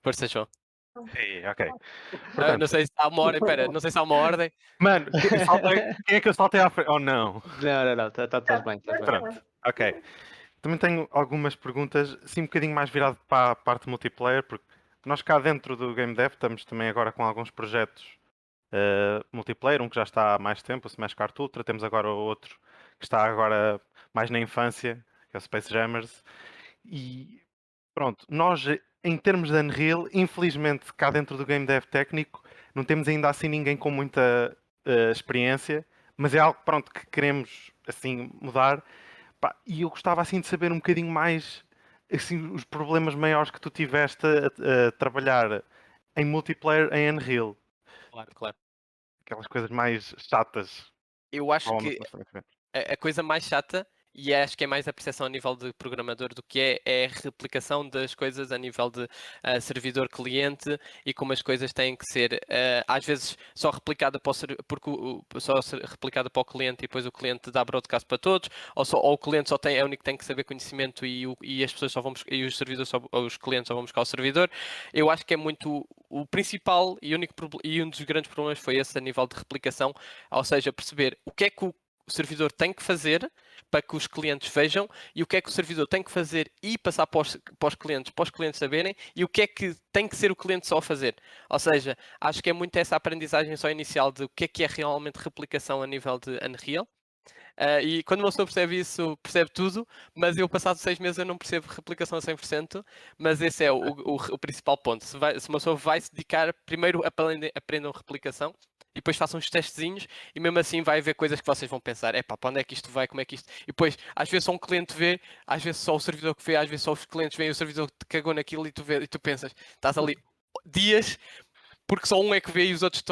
Força, João. Sim, ok. Não Portanto, sei se há uma ordem, espera, não sei se há uma ordem. mano, quem é que eu saltei à frente? Oh não. Não, estás bem, estás bem. Pronto, ok. Também tenho algumas perguntas, sim, um bocadinho mais virado para a parte multiplayer, porque nós cá dentro do Game Dev estamos também agora com alguns projetos multiplayer, um que já está há mais tempo, o Smash Kart Ultra, temos agora outro que está agora mais na infância, que é o Space Jammers, e pronto, nós em termos de Unreal, infelizmente cá dentro do Game Dev técnico, não temos ainda assim ninguém com muita experiência, mas é algo pronto que queremos assim mudar. Pá, e eu gostava assim de saber um bocadinho mais assim, os problemas maiores que tu tiveste a trabalhar em multiplayer em Unreal. Claro, claro. Aquelas coisas mais chatas. Eu acho Provavelmente que não sabem fazer. a coisa mais chata, e acho que é mais a percepção a nível de programador do que é a replicação das coisas a nível de servidor cliente e como as coisas têm que ser às vezes só replicada para replicada para o cliente e depois o cliente dá broadcast para todos, ou o cliente só tem, é o único que tem que saber conhecimento e as pessoas só vão e os servidores os clientes só vão buscar o servidor. Eu acho que é muito o principal e único e um dos grandes problemas foi esse a nível de replicação, ou seja, perceber o que é que o servidor tem que fazer para que os clientes vejam e o que é que o servidor tem que fazer e passar para os clientes saberem e o que é que tem que ser o cliente só a fazer. Ou seja, acho que é muito essa aprendizagem só inicial de o que é realmente replicação a nível de Unreal. E quando uma pessoa percebe isso, percebe tudo, mas eu, passado 6 meses, eu não percebo replicação a 100%, mas esse é o principal ponto. Se uma pessoa vai se dedicar, primeiro aprendam replicação, e depois façam uns testezinhos, e mesmo assim vai haver coisas que vocês vão pensar, epá, para onde é que isto vai, como é que isto... E depois, às vezes só um cliente vê, às vezes só o servidor que vê, às vezes só os clientes veem, o servidor te cagou naquilo, e tu pensas, estás ali dias, porque só um é que vê e os outros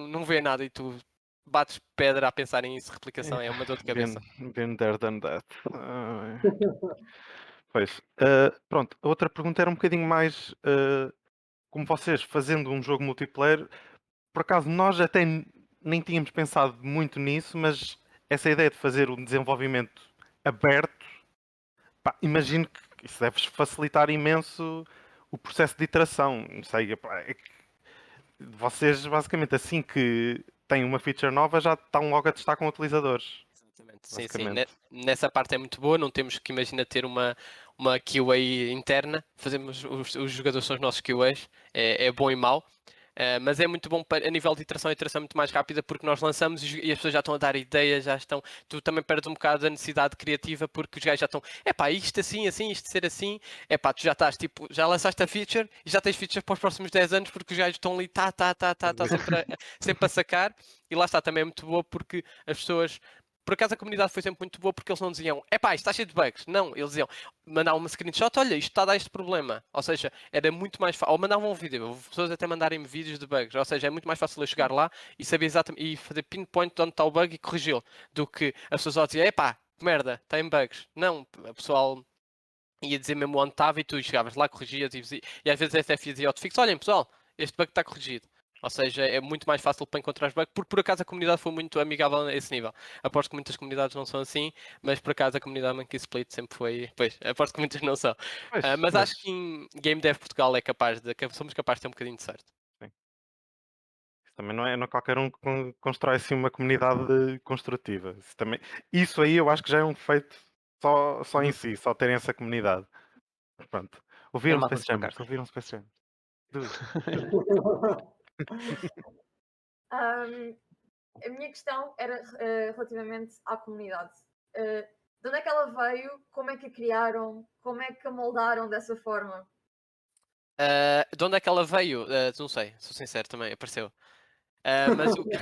não vê nada, e tu bates pedra a pensar em isso, replicação é uma dor de cabeça. Been there, done that. Ai. Pois. Pronto, a outra pergunta era um bocadinho mais como vocês fazendo um jogo multiplayer, por acaso nós até nem tínhamos pensado muito nisso, mas essa ideia de fazer um desenvolvimento aberto, pá, imagino que isso deve facilitar imenso o processo de iteração. Não sei, pá, é que vocês basicamente assim que têm uma feature nova já estão logo a testar com utilizadores. Exatamente. Sim, sim. Basicamente. Nessa parte é muito boa, não temos que, imagina, ter uma QA interna, fazemos os jogadores são os nossos QAs, é bom e mau. Mas é muito bom a nível de iteração, a iteração é muito mais rápida porque nós lançamos e as pessoas já estão a dar ideias, já estão. Tu também perdes um bocado da necessidade criativa porque os gajos já estão, epá, isto assim, assim, isto ser assim, epá, tu já estás tipo, já lançaste a feature e já tens features para os próximos 10 anos porque os gajos estão ali, sempre a sacar, e lá está, também é muito boa porque as pessoas. Por acaso a comunidade foi sempre muito boa porque eles não diziam, epá, isto está cheio de bugs. Não, eles diziam, mandavam uma screenshot, olha, isto está a dar este problema. Ou seja, era muito mais fácil. Ou mandavam um vídeo, houve pessoas até mandarem-me vídeos de bugs. Ou seja, é muito mais fácil eu chegar lá e saber exatamente, e fazer pinpoint de onde está o bug e corrigi-lo, do que as pessoas só diziam, epá, que merda, tem bugs. Não, o pessoal ia dizer mesmo onde estava e tu chegavas lá, corrigias e às vezes a SF dizia ao fixo, olhem pessoal, este bug está corrigido. Ou seja, é muito mais fácil para encontrar bugs, porque por acaso a comunidade foi muito amigável a esse nível. Aposto que muitas comunidades não são assim, mas por acaso a comunidade Monkey Split sempre foi. Pois, aposto que muitas não são. Pois, Mas acho que em Game Dev Portugal é capaz de. Somos capazes de ter um bocadinho de sorte. isso também não é qualquer um que constrói assim uma comunidade construtiva. Isso aí eu acho que já é um feito só em si, só terem essa comunidade. Pronto. Ouviram malta Space de Jammers? tocar. Ouviram Space Jammers? Dude. Ahm, a minha questão era relativamente à comunidade. De onde é que ela veio? Como é que a criaram? Como é que a moldaram dessa forma? De onde é que ela veio? Não sei, sou sincero também, apareceu. Mas o que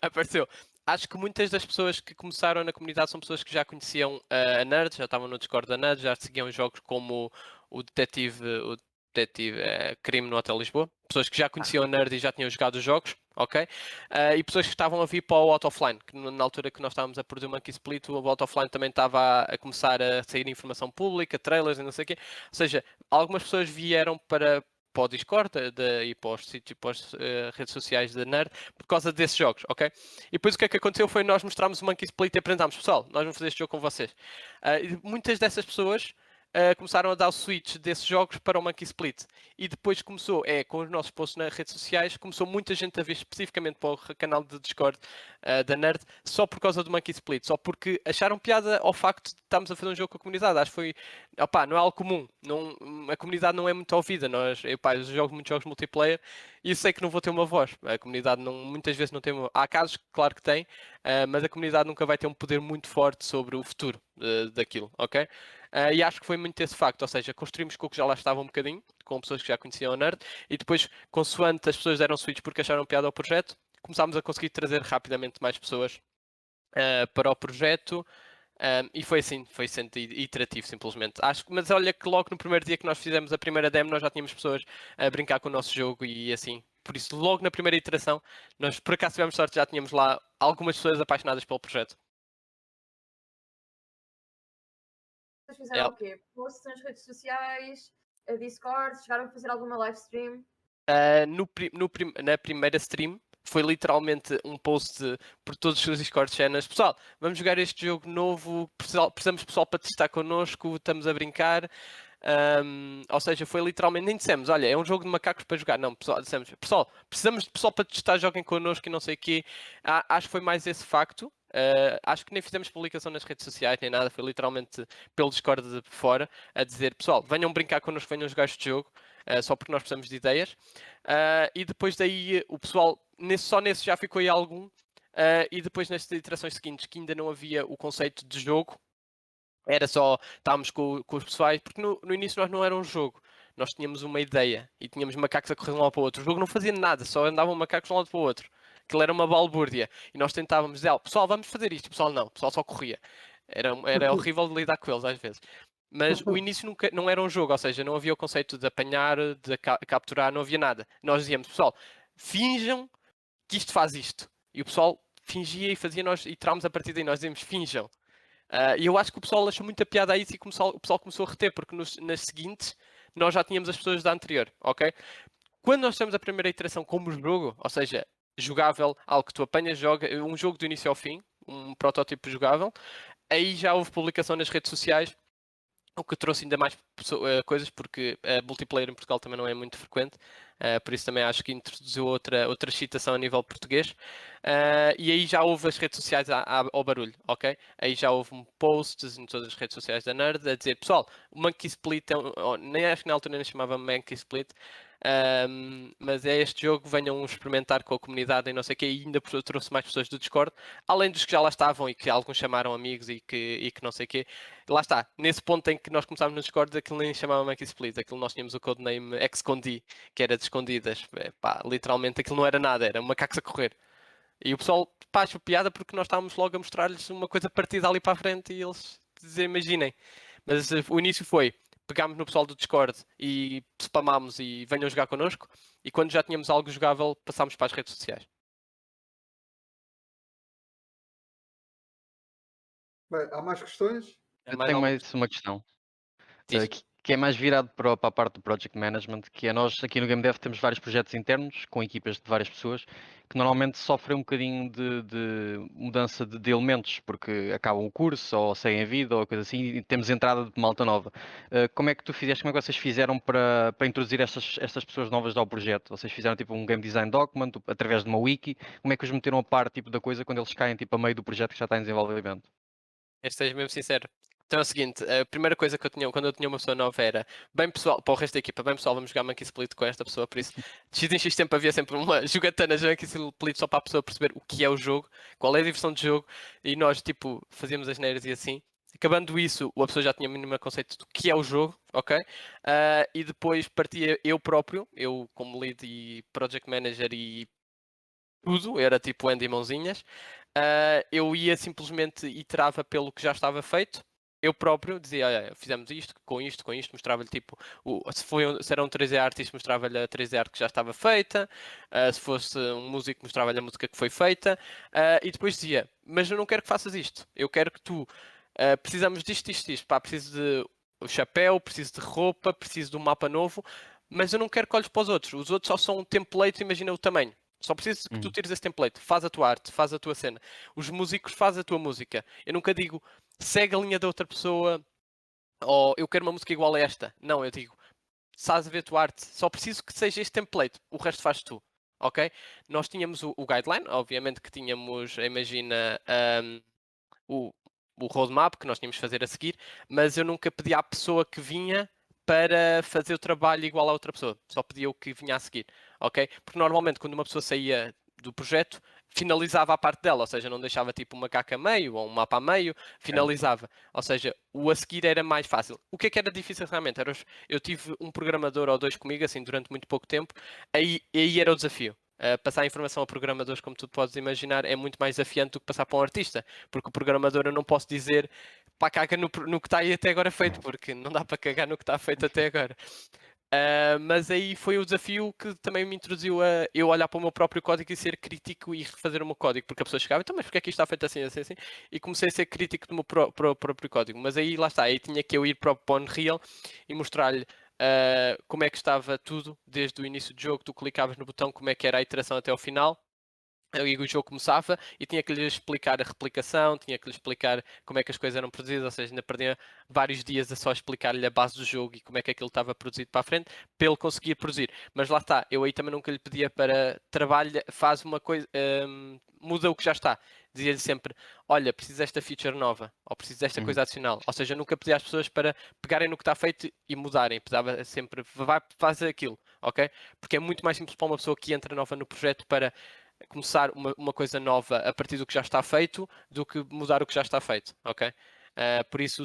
apareceu. Acho que muitas das pessoas que começaram na comunidade são pessoas que já conheciam a Nerd, já estavam no Discord da Nerd, já seguiam jogos como o Detetive Crime no Hotel Lisboa. Pessoas que já conheciam a Nerd e já tinham jogado os jogos, ok? E pessoas que estavam a vir para o Out Offline, que na altura que nós estávamos a produzir o Monkey Split, o Out Offline também estava a começar a sair informação pública, trailers e não sei o quê. Ou seja, algumas pessoas vieram para o Discord e para os sítios, para as redes sociais da Nerd por causa desses jogos, ok? E depois o que é que aconteceu foi nós mostrarmos o Monkey Split e apresentámos, pessoal, nós vamos fazer este jogo com vocês. E muitas dessas pessoas começaram a dar o switch desses jogos para o Monkey Split. E depois começou, com os nossos posts nas redes sociais, começou muita gente a ver especificamente para o canal de Discord da Nerd, só por causa do Monkey Split, só porque acharam piada ao facto de estarmos a fazer um jogo com a comunidade. Acho que foi, opá, não é algo comum, a comunidade não é muito ouvida. Eu jogo muitos jogos multiplayer e eu sei que não vou ter uma voz. A comunidade muitas vezes não tem uma... Há casos, claro que tem, mas a comunidade nunca vai ter um poder muito forte sobre o futuro daquilo, ok? E acho que foi muito esse facto, ou seja, construímos com o que já lá estava um bocadinho, com pessoas que já conheciam a Nerd, e depois, consoante as pessoas deram switch porque acharam piada ao projeto, começámos a conseguir trazer rapidamente mais pessoas para o projeto. E foi assim, foi sendo iterativo simplesmente. Mas olha que logo no primeiro dia que nós fizemos a primeira demo, nós já tínhamos pessoas a brincar com o nosso jogo e assim. Por isso, logo na primeira iteração, nós por acaso tivemos sorte, já tínhamos lá algumas pessoas apaixonadas pelo projeto. Vocês fizeram o quê? Posts nas redes sociais, a Discord, chegaram a fazer alguma live stream? Na primeira stream foi literalmente um post por todos os Discord channels. Pessoal, vamos jogar este jogo novo, precisamos de pessoal para testar connosco, estamos a brincar. Ou seja, foi literalmente, nem dissemos, olha, é um jogo de macacos para jogar. Não, pessoal, dissemos, pessoal, precisamos de pessoal para testar, joguem connosco e não sei o quê. Acho que foi mais esse facto. Acho que nem fizemos publicação nas redes sociais nem nada, foi literalmente pelo Discord de fora a dizer, pessoal, venham brincar connosco, venham jogar este jogo, só porque nós precisamos de ideias. E depois daí o pessoal, só nesse já ficou aí algum. E depois nestas iterações seguintes, que ainda não havia o conceito de jogo, era só, estávamos com os pessoais, porque no início nós não era um jogo, nós tínhamos uma ideia e tínhamos macacos a correr de um lado para o outro. O jogo não fazia nada, só andavam macacos de um lado para o outro. Aquilo era uma balbúrdia. E nós tentávamos dizer, pessoal, vamos fazer isto. O pessoal não, o pessoal só corria. Era horrível de lidar com eles às vezes. Mas o início nunca, não era um jogo, ou seja, não havia o conceito de apanhar, de capturar, não havia nada. Nós dizíamos, pessoal, finjam que isto faz isto. E o pessoal fingia e fazia, nós iterámos a partir daí, nós dizíamos, finjam. E eu acho que o pessoal achou muita piada a isso e o pessoal começou a reter, porque nas seguintes nós já tínhamos as pessoas da anterior, ok? Quando nós temos a primeira iteração como jogo, ou seja, jogável, algo que tu apanhas, joga, um jogo do início ao fim, um protótipo jogável, aí já houve publicação nas redes sociais, o que trouxe ainda mais coisas, porque multiplayer em Portugal também não é muito frequente, por isso também acho que introduziu outra excitação a nível português. E aí já houve as redes sociais ao barulho, ok? Aí já houve posts em todas as redes sociais da Nerd a dizer, pessoal, o Monkey Split, nem acho que na altura nem chamava Monkey Split, mas é este jogo, venham experimentar com a comunidade e não sei o que, e ainda trouxe mais pessoas do Discord, além dos que já lá estavam e que alguns chamaram amigos e que não sei o que. Lá está, nesse ponto em que nós começámos no Discord, aquilo nem chamava Monkey Split, aquilo nós tínhamos o codename Escondi, que era de escondidas. Pá, literalmente aquilo não era nada, era macacos a correr. E o pessoal, pá, achou piada porque nós estávamos logo a mostrar-lhes uma coisa partida ali para a frente e eles dizer, imaginem. Mas o início foi, pegámos no pessoal do Discord e spamámos e venham jogar connosco, e quando já tínhamos algo jogável, passámos para as redes sociais. Bem, há mais questões? É Eu mais tenho algo. mais uma questão. Diz. que é mais virado para a parte do Project Management, que é nós aqui no Game Dev temos vários projetos internos com equipas de várias pessoas que normalmente sofrem um bocadinho de mudança de elementos, porque acabam o curso ou seguem a vida ou coisa assim e temos entrada de malta nova. Como é que tu fizeste, como é que vocês fizeram para introduzir estas pessoas novas ao projeto? Vocês fizeram tipo um Game Design Document através de uma wiki? Como é que os meteram a par tipo, da coisa quando eles caem tipo, a meio do projeto que já está em desenvolvimento? Esteja mesmo sincero. Então é o seguinte, a primeira coisa que eu tinha quando eu tinha uma pessoa nova era bem pessoal, para o resto da equipa, bem pessoal, vamos jogar Monkey Split com esta pessoa, por isso de X em X tempo havia sempre uma jogatana de Monkey Split só para a pessoa perceber o que é o jogo, qual é a diversão de jogo, e nós tipo fazíamos as neiras e assim. Acabando isso, a pessoa já tinha o mínimo conceito do que é o jogo, ok? E depois partia eu próprio, eu como lead e project manager e tudo, era tipo Andy Mãozinhas. Eu ia simplesmente iterava pelo que já estava feito. Eu próprio dizia, olha, fizemos isto, com isto, mostrava-lhe tipo, se era um 3D artist, mostrava-lhe a 3D art que já estava feita, se fosse um músico, mostrava-lhe a música que foi feita, e depois dizia, mas eu não quero que faças isto, eu quero que tu, precisamos disto, pá, preciso de chapéu, preciso de roupa, preciso de um mapa novo, mas eu não quero que olhes para os outros só são um template, imagina o tamanho. Só preciso que tu tires esse template, faz a tua arte, faz a tua cena. Os músicos fazem a tua música. Eu nunca digo segue a linha da outra pessoa ou eu quero uma música igual a esta. Não, eu digo sabes a ver a tua arte, só preciso que seja este template, o resto fazes tu. Ok? Nós tínhamos o guideline, obviamente que tínhamos, imagina, o, o roadmap que nós tínhamos de fazer a seguir, mas eu nunca pedi à pessoa que vinha para fazer o trabalho igual à outra pessoa, só pedia o que vinha a seguir, ok? Porque normalmente quando uma pessoa saía do projeto, finalizava a parte dela, ou seja, não deixava tipo uma caca a meio ou um mapa a meio, finalizava. Ou seja, o a seguir era mais fácil. O que é que era difícil realmente? Eu tive um programador ou dois comigo, assim, durante muito pouco tempo, aí era o desafio. Passar a informação a programadores, como tu podes imaginar, é muito mais desafiante do que passar para um artista, porque o programador eu não posso dizer pá, caga no que está aí até agora feito, porque não dá para cagar no que está feito até agora. Mas aí foi o desafio que também me introduziu a eu olhar para o meu próprio código e ser crítico e refazer o meu código, porque a pessoa chegava, então, mas porque é que isto está feito assim, assim, assim? E comecei a ser crítico do meu próprio código. Mas aí lá está, aí tinha que eu ir para o Unreal e mostrar-lhe como é que estava tudo desde o início do jogo, tu clicavas no botão, como é que era a iteração até ao final. E o jogo começava e tinha que lhe explicar a replicação, tinha que lhe explicar como é que as coisas eram produzidas, ou seja, ainda perdia vários dias a só explicar-lhe a base do jogo e como é que aquilo estava produzido para a frente, para ele conseguir produzir. Mas lá está, eu aí também nunca lhe pedia para trabalho, faz uma coisa, muda o que já está. Dizia-lhe sempre, olha, preciso desta feature nova, ou preciso desta coisa adicional. Ou seja, nunca pedia às pessoas para pegarem no que está feito e mudarem. Pedava sempre, vai, faz aquilo, ok? Porque é muito mais simples para uma pessoa que entra nova no projeto para começar uma coisa nova a partir do que já está feito do que mudar o que já está feito, ok? Por isso,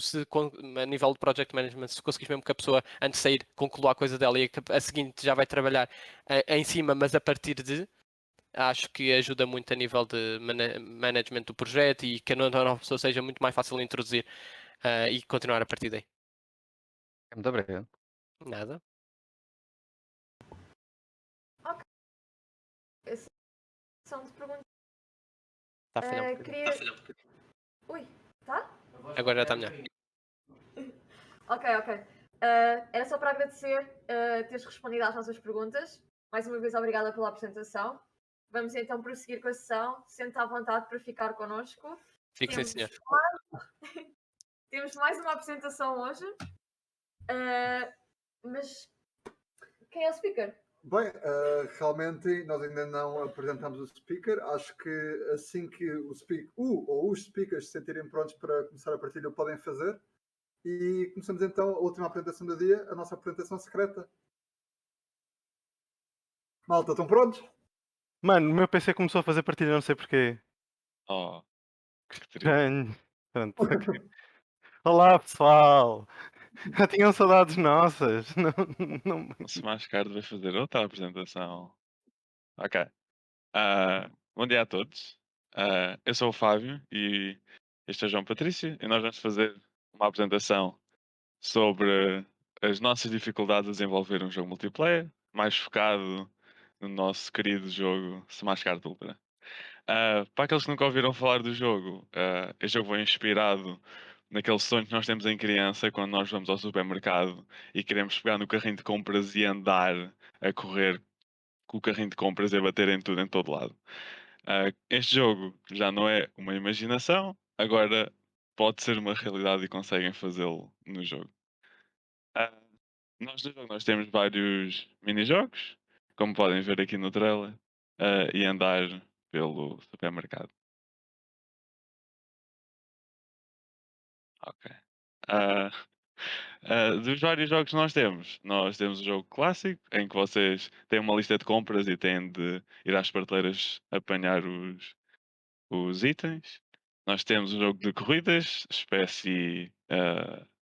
a nível de project management, se conseguires mesmo que a pessoa, antes de sair, conclua a coisa dela e a seguinte já vai trabalhar em cima, mas a partir de, acho que ajuda muito a nível de management do projeto e que a nova pessoa seja muito mais fácil de introduzir e continuar a partir daí. Muito obrigado. Nada. São de perguntas. Está a falhar um bocadinho. Queria. Ui, tá? Agora já está melhor. Ok. Era só para agradecer teres respondido às nossas perguntas. Mais uma vez, obrigada pela apresentação. Vamos então prosseguir com a sessão. Sente à vontade para ficar connosco. Fique sim, senhor. Temos mais uma apresentação hoje. Mas quem é o speaker? Bem, realmente nós ainda não apresentamos o speaker. Acho que assim que os speakers se sentirem prontos para começar a partilha, o podem fazer. E começamos então a última apresentação do dia, a nossa apresentação secreta. Malta, estão prontos? Mano, o meu PC começou a fazer partilha, não sei porquê. Oh, que triste. Pronto, ok. Olá pessoal! Já tinham saudades nossas. Não... O Smash Card vai fazer outra apresentação. Ok. Bom dia a todos. Eu sou o Fábio e este é o João Patrício e nós vamos fazer uma apresentação sobre as nossas dificuldades a desenvolver um jogo multiplayer, mais focado no nosso querido jogo Smash Card Ultra. Para aqueles que nunca ouviram falar do jogo, este jogo foi inspirado naquele sonho que nós temos em criança, quando nós vamos ao supermercado e queremos pegar no carrinho de compras e andar a correr com o carrinho de compras e a bater em tudo, em todo lado. Este jogo já não é uma imaginação, agora pode ser uma realidade e conseguem fazê-lo no jogo. Ah, nós no jogo nós temos vários mini-jogos, como podem ver aqui no trailer, e andar pelo supermercado. Ok. Ah, dos vários jogos que nós temos o jogo clássico, em que vocês têm uma lista de compras e têm de ir às prateleiras apanhar os itens. Nós temos um jogo de corridas, espécie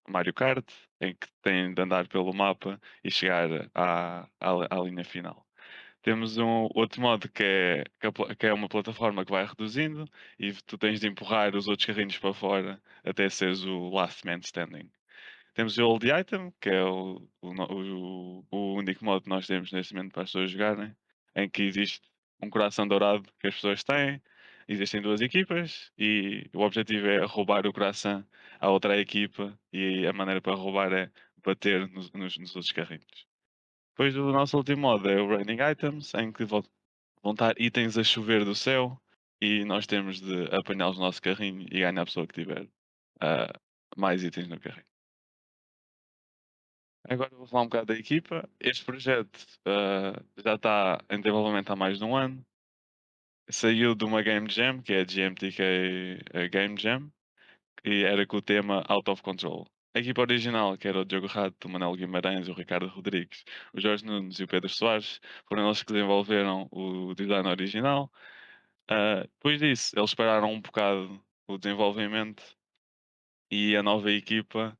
Mario Kart, em que têm de andar pelo mapa e chegar à linha final. Temos um outro modo que é uma plataforma que vai reduzindo e tu tens de empurrar os outros carrinhos para fora até seres o last man standing. Temos o Old Item, que é o único modo que nós temos neste momento para as pessoas jogarem, em que existe um coração dourado que as pessoas têm, existem duas equipas e o objetivo é roubar o coração à outra equipa e a maneira para roubar é bater nos outros carrinhos. Depois o nosso último modo é o Raining Items, em que vão estar itens a chover do céu e nós temos de apanhá-los no nosso carrinho e ganhar a pessoa que tiver ah, mais itens no carrinho. Agora vou falar um bocado da equipa. Este projeto já está em desenvolvimento há mais de um ano. Saiu de uma Game Jam, que é a GMTK Game Jam, e era com o tema Out of Control. A equipa original, que era o Diogo Rato, o Manuel Guimarães, o Ricardo Rodrigues, o Jorge Nunes e o Pedro Soares, foram eles que desenvolveram o design original. Depois disso, eles pararam um bocado o desenvolvimento e a nova equipa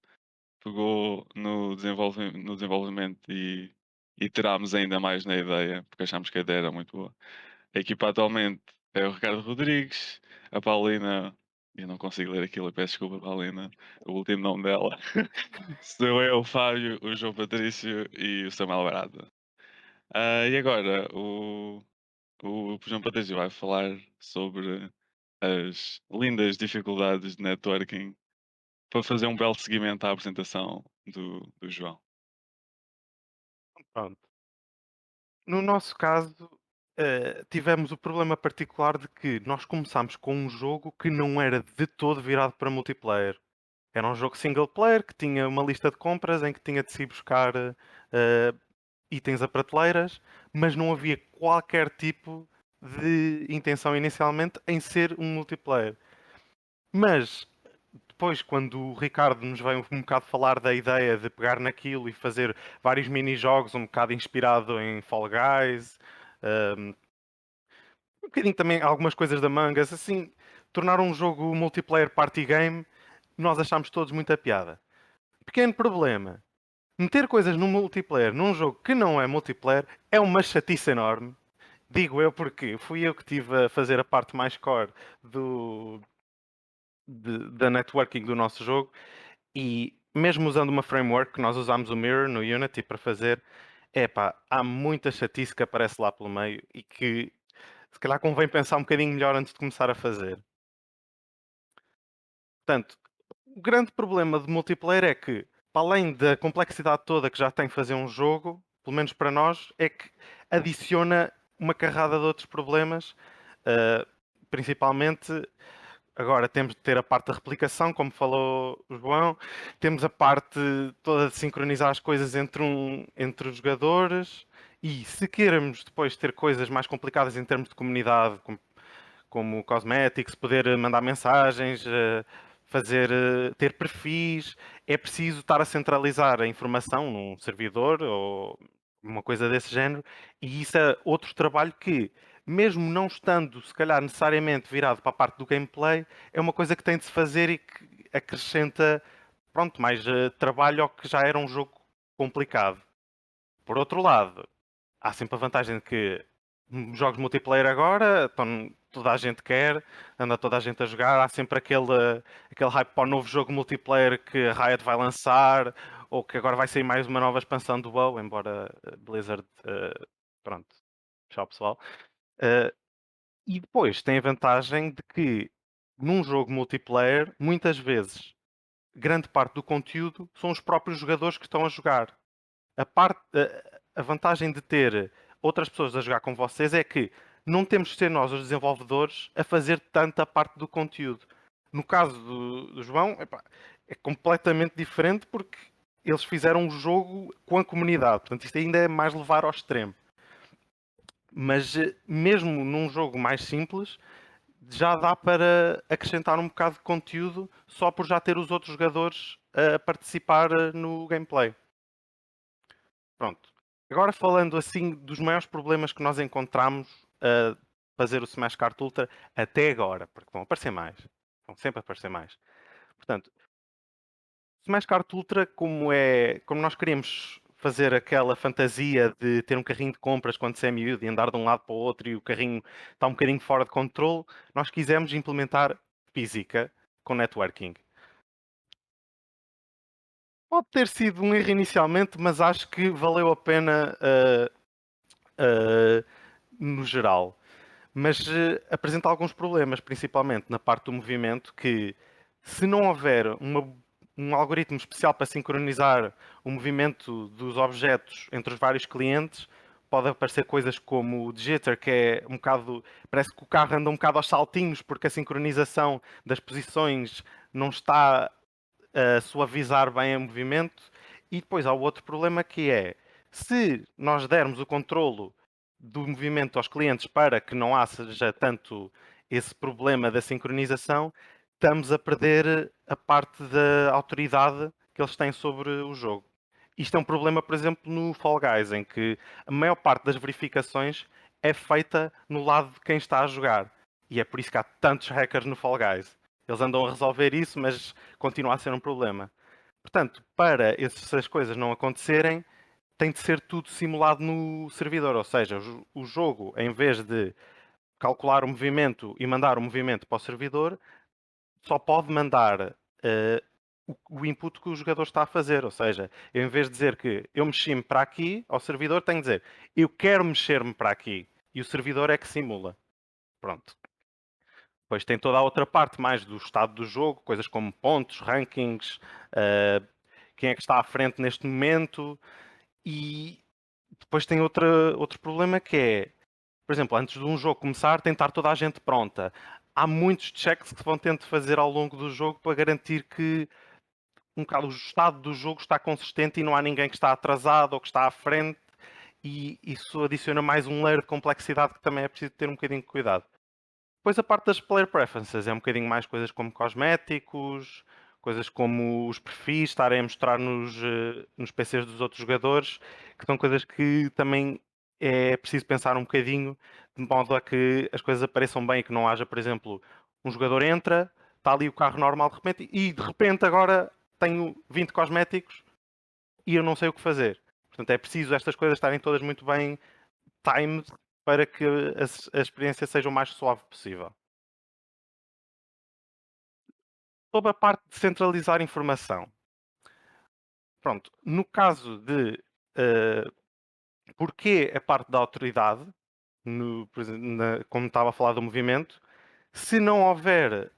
pegou no desenvolvimento e iterámos ainda mais na ideia, porque achámos que a ideia era muito boa. A equipa atualmente é o Ricardo Rodrigues, a Paulina, eu não consigo ler aquilo, eu peço desculpa, Paulina, o último nome dela. Sou eu, o Fábio, o João Patrício e o Samuel Barata. E agora, o João Patrício vai falar sobre as lindas dificuldades de networking para fazer um belo seguimento à apresentação do João. Pronto. No nosso caso, tivemos o problema particular de que nós começámos com um jogo que não era de todo virado para multiplayer. Era um jogo single player que tinha uma lista de compras em que tinha de se ir buscar itens a prateleiras, mas não havia qualquer tipo de intenção inicialmente em ser um multiplayer. Mas depois, quando o Ricardo nos veio um bocado falar da ideia de pegar naquilo e fazer vários mini-jogos, um bocado inspirado em Fall Guys, um bocadinho também algumas coisas da Mangas, assim, tornar um jogo multiplayer party game, nós achámos todos muita piada. Pequeno problema. Meter coisas no multiplayer num jogo que não é multiplayer é uma chatice enorme. Digo eu porque fui eu que estive a fazer a parte mais core da networking do nosso jogo e mesmo usando uma framework que nós usamos o Mirror no Unity para fazer, epá, há muita chatice que aparece lá pelo meio e que se calhar convém pensar um bocadinho melhor antes de começar a fazer. Portanto, o grande problema de multiplayer é que, para além da complexidade toda que já tem fazer um jogo, pelo menos para nós, é que adiciona uma carrada de outros problemas, uh, principalmente. Agora temos de ter a parte da replicação, como falou o João, temos a parte toda de sincronizar as coisas entre os jogadores e se queremos depois ter coisas mais complicadas em termos de comunidade, como cosmetics, poder mandar mensagens, ter perfis, é preciso estar a centralizar a informação num servidor ou uma coisa desse género, e isso é outro trabalho que, mesmo não estando, se calhar, necessariamente virado para a parte do gameplay, é uma coisa que tem de se fazer e que acrescenta, pronto, mais trabalho ao que já era um jogo complicado. Por outro lado, há sempre a vantagem de que jogos multiplayer agora, toda a gente quer, anda toda a gente a jogar, há sempre aquele hype para o novo jogo multiplayer que a Riot vai lançar, ou que agora vai sair mais uma nova expansão do WoW, embora Blizzard, pronto, tchau pessoal. E depois tem a vantagem de que num jogo multiplayer, muitas vezes grande parte do conteúdo são os próprios jogadores que estão a jogar. A vantagem de ter outras pessoas a jogar com vocês é que não temos de ser nós, os desenvolvedores, a fazer tanta parte do conteúdo. No caso do João, epá, é completamente diferente porque eles fizeram um jogo com a comunidade. Portanto, isto ainda é mais levar ao extremo. Mas mesmo num jogo mais simples, já dá para acrescentar um bocado de conteúdo só por já ter os outros jogadores a participar no gameplay. Pronto. Agora falando assim dos maiores problemas que nós encontramos a fazer o Smash Kart Ultra até agora, porque vão aparecer mais. Vão sempre aparecer mais. Portanto, Smash Kart Ultra, como nós queríamos fazer aquela fantasia de ter um carrinho de compras quando se é miúdo e andar de um lado para o outro e o carrinho está um bocadinho fora de controle, nós quisemos implementar física com networking. Pode ter sido um erro inicialmente, mas acho que valeu a pena no geral. Mas apresenta alguns problemas, principalmente na parte do movimento, que se não houver um algoritmo especial para sincronizar o movimento dos objetos entre os vários clientes, pode aparecer coisas como o jitter, que é um bocado, parece que o carro anda um bocado aos saltinhos porque a sincronização das posições não está a suavizar bem o movimento. E depois há o outro problema que é, se nós dermos o controlo do movimento aos clientes para que não haja tanto esse problema da sincronização, estamos a perder a parte da autoridade que eles têm sobre o jogo. Isto é um problema, por exemplo, no Fall Guys, em que a maior parte das verificações é feita no lado de quem está a jogar. E é por isso que há tantos hackers no Fall Guys. Eles andam a resolver isso, mas continua a ser um problema. Portanto, para essas coisas não acontecerem, tem de ser tudo simulado no servidor. Ou seja, o jogo, em vez de calcular o movimento e mandar o movimento para o servidor, só pode mandar o input que o jogador está a fazer. Ou seja, eu, em vez de dizer que eu mexi-me para aqui, ao servidor tenho de dizer eu quero mexer-me para aqui. E o servidor é que simula. Pronto. Depois tem toda a outra parte mais do estado do jogo, coisas como pontos, rankings, quem é que está à frente neste momento. E depois tem outro problema que é, por exemplo, antes de um jogo começar, tem de estar toda a gente pronta. Há muitos checks que vão tendo de fazer ao longo do jogo para garantir que um bocado o estado do jogo está consistente e não há ninguém que está atrasado ou que está à frente. E isso adiciona mais um layer de complexidade que também é preciso ter um bocadinho de cuidado. Depois a parte das player preferences é um bocadinho mais coisas como cosméticos, coisas como os perfis, estarem a mostrar nos PCs dos outros jogadores, que são coisas que também é preciso pensar um bocadinho, de modo a que as coisas apareçam bem e que não haja, por exemplo, um jogador entra, está ali o carro normal de repente e de repente agora tenho 20 cosméticos e eu não sei o que fazer. Portanto, é preciso estas coisas estarem todas muito bem timed para que a experiência seja o mais suave possível. Sobre a parte de centralizar informação. Pronto, no caso de porquê a parte da autoridade, por exemplo, como estava a falar do movimento, se não houver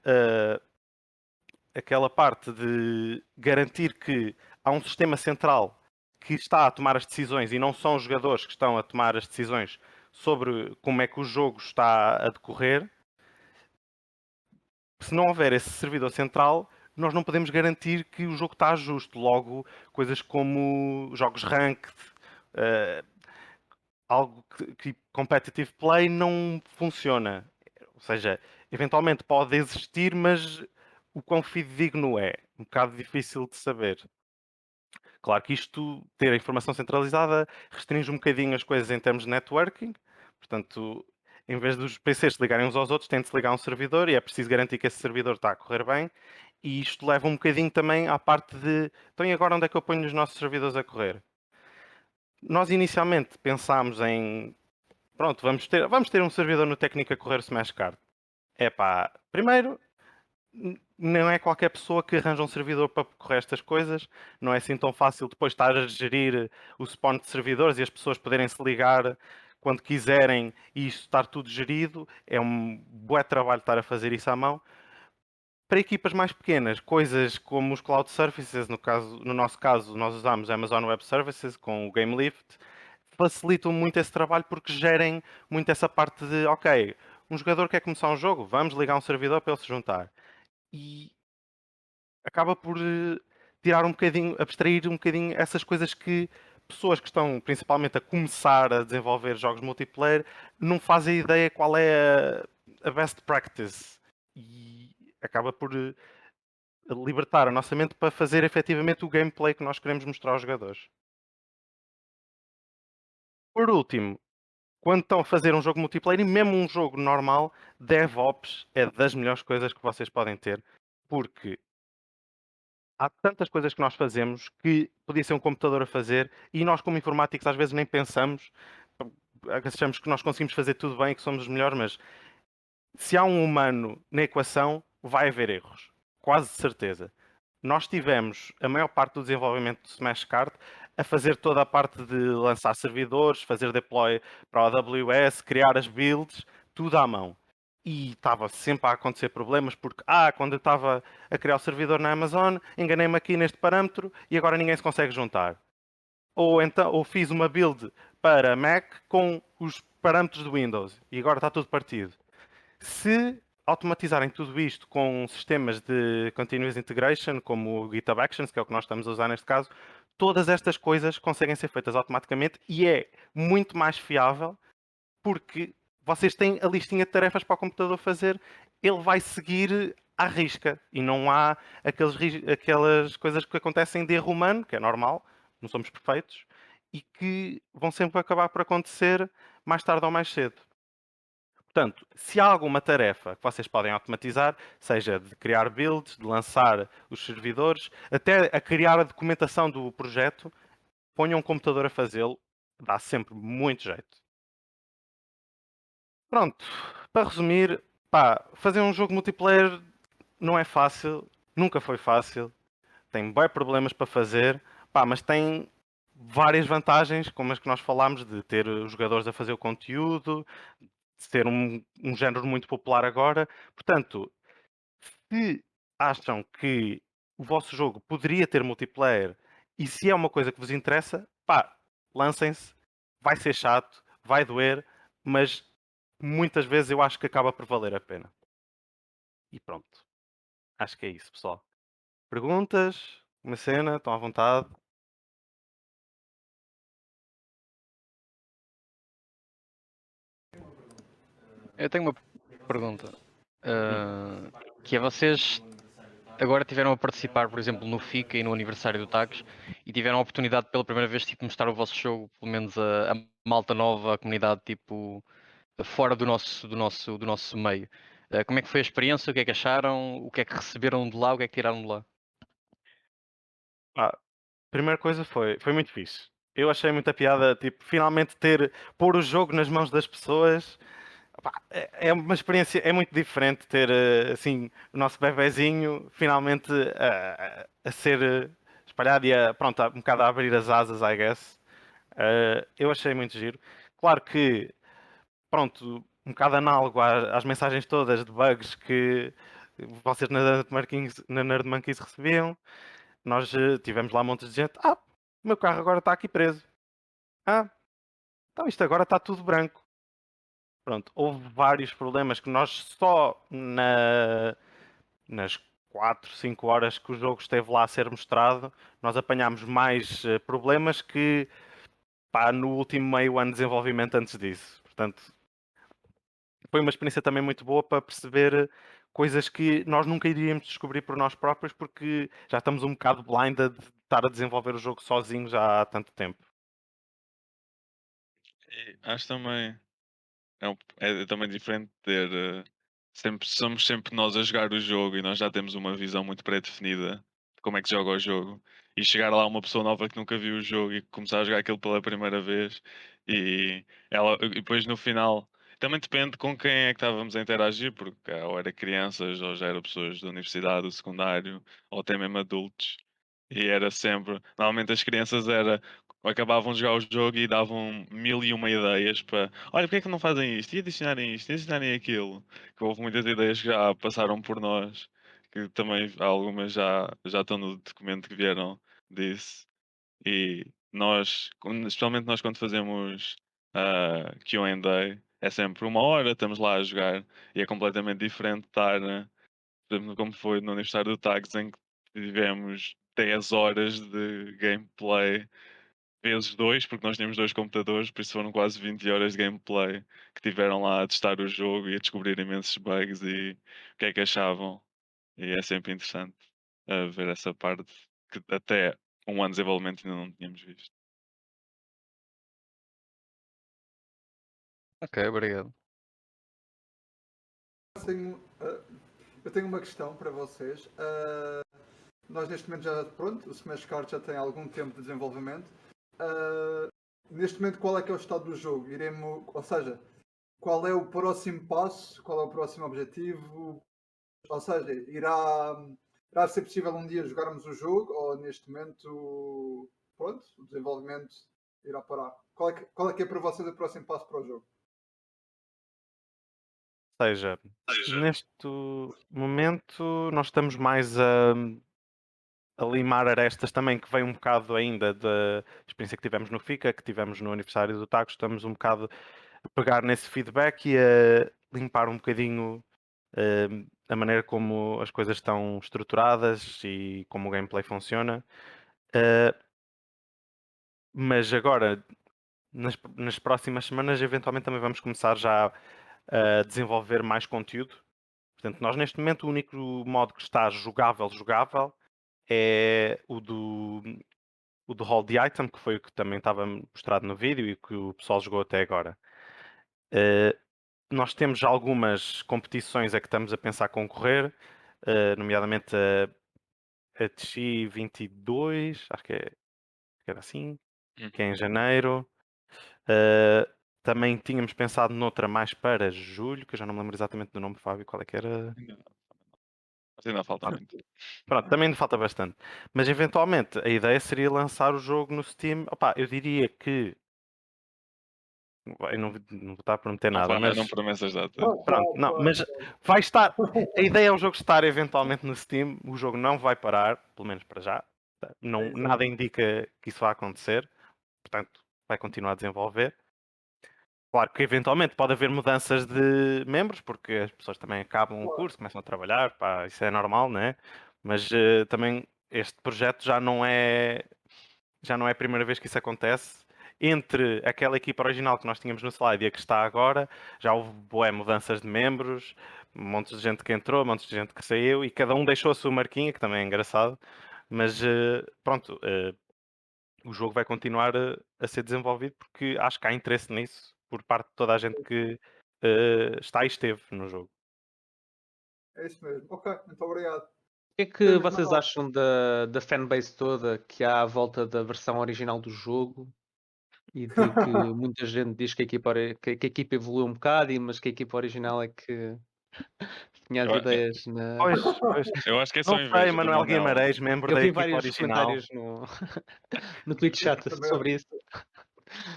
aquela parte de garantir que há um sistema central que está a tomar as decisões e não são os jogadores que estão a tomar as decisões sobre como é que o jogo está a decorrer, se não houver esse servidor central, nós não podemos garantir que o jogo está justo. Logo, coisas como jogos ranked, algo que competitive play não funciona. Ou seja, eventualmente pode existir, mas o quão fidedigno é. Um bocado difícil de saber. Claro que isto, ter a informação centralizada, restringe um bocadinho as coisas em termos de networking. Portanto, em vez dos PCs se ligarem uns aos outros, tem de se ligar a um servidor e é preciso garantir que esse servidor está a correr bem. E isto leva um bocadinho também à parte de, então e agora onde é que eu ponho os nossos servidores a correr? Nós inicialmente pensámos em, pronto, vamos ter um servidor no técnico a correr o Smash Kart. Epá, primeiro, não é qualquer pessoa que arranja um servidor para correr estas coisas, não é assim tão fácil depois estar a gerir o spawn de servidores e as pessoas poderem se ligar quando quiserem e isto estar tudo gerido. É um bué trabalho estar a fazer isso à mão. Para equipas mais pequenas, coisas como os Cloud Services, no nosso caso, nós usamos Amazon Web Services com o GameLift, facilitam muito esse trabalho porque gerem muito essa parte de, ok, um jogador quer começar um jogo, vamos ligar um servidor para ele se juntar. E acaba por tirar um bocadinho, abstrair um bocadinho essas coisas que pessoas que estão principalmente a começar a desenvolver jogos multiplayer não fazem ideia qual é a best practice. E acaba por libertar a nossa mente para fazer efetivamente o gameplay que nós queremos mostrar aos jogadores. Por último, quando estão a fazer um jogo multiplayer e mesmo um jogo normal, DevOps é das melhores coisas que vocês podem ter, porque há tantas coisas que nós fazemos que podia ser um computador a fazer e nós, como informáticos, às vezes nem pensamos, achamos que nós conseguimos fazer tudo bem e que somos os melhores, mas se há um humano na equação, vai haver erros. Quase certeza. Nós tivemos a maior parte do desenvolvimento do Smashcard a fazer toda a parte de lançar servidores, fazer deploy para a AWS, criar as builds, tudo à mão. E estava sempre a acontecer problemas porque, quando eu estava a criar o servidor na Amazon, enganei-me aqui neste parâmetro e agora ninguém se consegue juntar. Ou fiz uma build para Mac com os parâmetros do Windows e agora está tudo partido. Se automatizarem tudo isto com sistemas de continuous integration, como o GitHub Actions, que é o que nós estamos a usar neste caso, todas estas coisas conseguem ser feitas automaticamente e é muito mais fiável porque vocês têm a listinha de tarefas para o computador fazer, ele vai seguir à risca e não há aquelas coisas que acontecem de erro humano, que é normal, não somos perfeitos, e que vão sempre acabar por acontecer mais tarde ou mais cedo. Portanto, se há alguma tarefa que vocês podem automatizar, seja de criar builds, de lançar os servidores, até a criar a documentação do projeto, ponham um computador a fazê-lo, dá sempre muito jeito. Pronto, para resumir, fazer um jogo multiplayer não é fácil, nunca foi fácil, tem bem problemas para fazer, mas tem várias vantagens, como as que nós falámos, de ter os jogadores a fazer o conteúdo, ser um género muito popular agora. Portanto, se acham que o vosso jogo poderia ter multiplayer e se é uma coisa que vos interessa, lancem-se. Vai ser chato, vai doer, mas muitas vezes eu acho que acaba por valer a pena. E pronto. Acho que é isso, pessoal. Perguntas? Uma cena? Estão à vontade? Eu tenho uma pergunta. Que é vocês agora tiveram a participar, por exemplo, no FICA e no aniversário do Tags e tiveram a oportunidade pela primeira vez tipo, mostrar o vosso jogo, pelo menos a malta nova, a comunidade tipo fora do nosso meio. Como é que foi a experiência? O que é que acharam? O que é que receberam de lá? O que é que tiraram de lá? Primeira coisa foi muito fixe. Eu achei muita piada, tipo, finalmente pôr o jogo nas mãos das pessoas. É uma experiência, é muito diferente ter, assim, o nosso bebezinho finalmente a ser espalhado e pronto, um bocado a abrir as asas, I guess. Eu achei muito giro. Claro que, pronto, um bocado análogo às mensagens todas de bugs que vocês na Nerd Monkeys recebiam. Nós tivemos lá montes de gente. O meu carro agora está aqui preso. Então isto agora está tudo branco. Pronto, houve vários problemas que nós só nas 4, 5 horas que o jogo esteve lá a ser mostrado, nós apanhámos mais problemas que no último meio ano de desenvolvimento antes disso. Portanto, foi uma experiência também muito boa para perceber coisas que nós nunca iríamos descobrir por nós próprios porque já estamos um bocado blinded de estar a desenvolver o jogo sozinho já há tanto tempo. E acho também é também diferente ter somos sempre nós a jogar o jogo e nós já temos uma visão muito pré-definida de como é que se joga o jogo e chegar lá uma pessoa nova que nunca viu o jogo e começar a jogar aquilo pela primeira vez e depois no final também depende com quem é que estávamos a interagir, porque ou era crianças ou já eram pessoas da universidade, do secundário, ou até mesmo adultos. E era sempre, normalmente as crianças acabavam de jogar o jogo e davam mil e uma ideias para, olha, porque é que não fazem isto? E adicionarem isto, e adicionarem aquilo. Que houve muitas ideias que já passaram por nós, que também algumas já estão no documento que vieram disso. E nós, especialmente nós quando fazemos Q&A, é sempre 1 hora, estamos lá a jogar e é completamente diferente estar, por exemplo, como foi no aniversário do Tags, em que tivemos 10 horas de gameplay vezes 2, porque nós tínhamos 2 computadores, por isso foram quase 20 horas de gameplay que tiveram lá a testar o jogo e a descobrir imensos bugs e o que é que achavam. E é sempre interessante ver essa parte que até 1 ano de desenvolvimento ainda não tínhamos visto. Ok, obrigado. Eu tenho uma questão para vocês. Nós neste momento já, pronto, o Smash Card já tem algum tempo de desenvolvimento. Neste momento, qual é que é o estado do jogo? Ou seja, qual é o próximo passo? Qual é o próximo objetivo? Ou seja, irá ser possível um dia jogarmos o jogo ou neste momento, pronto, o desenvolvimento irá parar? Qual é que é para vocês o próximo passo para o jogo? Ou seja, neste momento nós estamos mais a limar arestas também, que vem um bocado ainda da experiência que tivemos no FICA, que tivemos no aniversário do Taco. Estamos um bocado a pegar nesse feedback e a limpar um bocadinho a maneira como as coisas estão estruturadas e como o gameplay funciona. Mas agora, nas próximas semanas, eventualmente também vamos começar já a desenvolver mais conteúdo. Portanto, nós neste momento o único modo que está jogável é o do Hold the Item, que foi o que também estava mostrado no vídeo e que o pessoal jogou até agora. Nós temos algumas competições a que estamos a pensar concorrer, nomeadamente a TXI 22, acho que era assim, que é em janeiro. Também tínhamos pensado noutra mais para julho, que eu já não me lembro exatamente do nome, Fábio, qual é que era? Mas ainda falta Ah, muito. Pronto, também ainda falta bastante. Mas eventualmente a ideia seria lançar o jogo no Steam. Opa, eu diria que. Eu não vou estar a prometer Não, nada, mas não promessas data. pronto, não, mas vai estar. A ideia é o jogo estar eventualmente no Steam. O jogo não vai parar, pelo menos para já. Não, nada indica que isso vá acontecer. Portanto, vai continuar a desenvolver. Claro que eventualmente pode haver mudanças de membros, porque as pessoas também acabam o curso, começam a trabalhar, pá, isso é normal, né? Mas também este projeto já não é a primeira vez que isso acontece. Entre aquela equipa original que nós tínhamos no slide e a que está agora, já houve bué mudanças de membros, montes de gente que entrou, montes de gente que saiu, e cada um deixou a sua marquinha, que também é engraçado. Mas pronto, o jogo vai continuar a ser desenvolvido porque acho que há interesse nisso por parte de toda a gente que está e esteve no jogo. É isso mesmo. Ok, muito obrigado. O que é que Temos vocês mais- acham da fanbase toda que há à volta da versão original do jogo e de que muita gente diz que que a equipa evoluiu um bocado, mas que a equipa original é que tinha as Eu, ideias na. Pois, eu acho que é não só sei, inveja do Manuel Manel. Guimarães, membro Eu da vi equipa vários original. comentários no Twitch chat Também. sobre isso.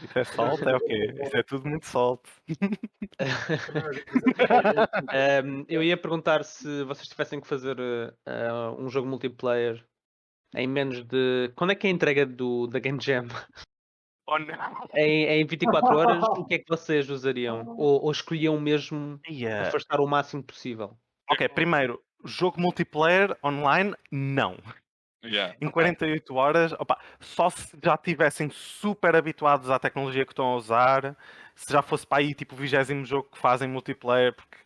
Isso é salt? É o quê? Isso é tudo muito salt. Também às vezes é Eu ia perguntar se vocês tivessem que fazer um jogo multiplayer em menos de. Quando é que é a entrega da Game Jam? Oh não! Em 24 horas, o que é que vocês usariam? Ou escolhiam mesmo Yeah. afastar o máximo possível? Ok, primeiro, jogo multiplayer online, não. Yeah. Em 48 horas, opa, só se já estivessem super habituados à tecnologia que estão a usar, se já fosse para aí tipo o 20º jogo que fazem multiplayer, porque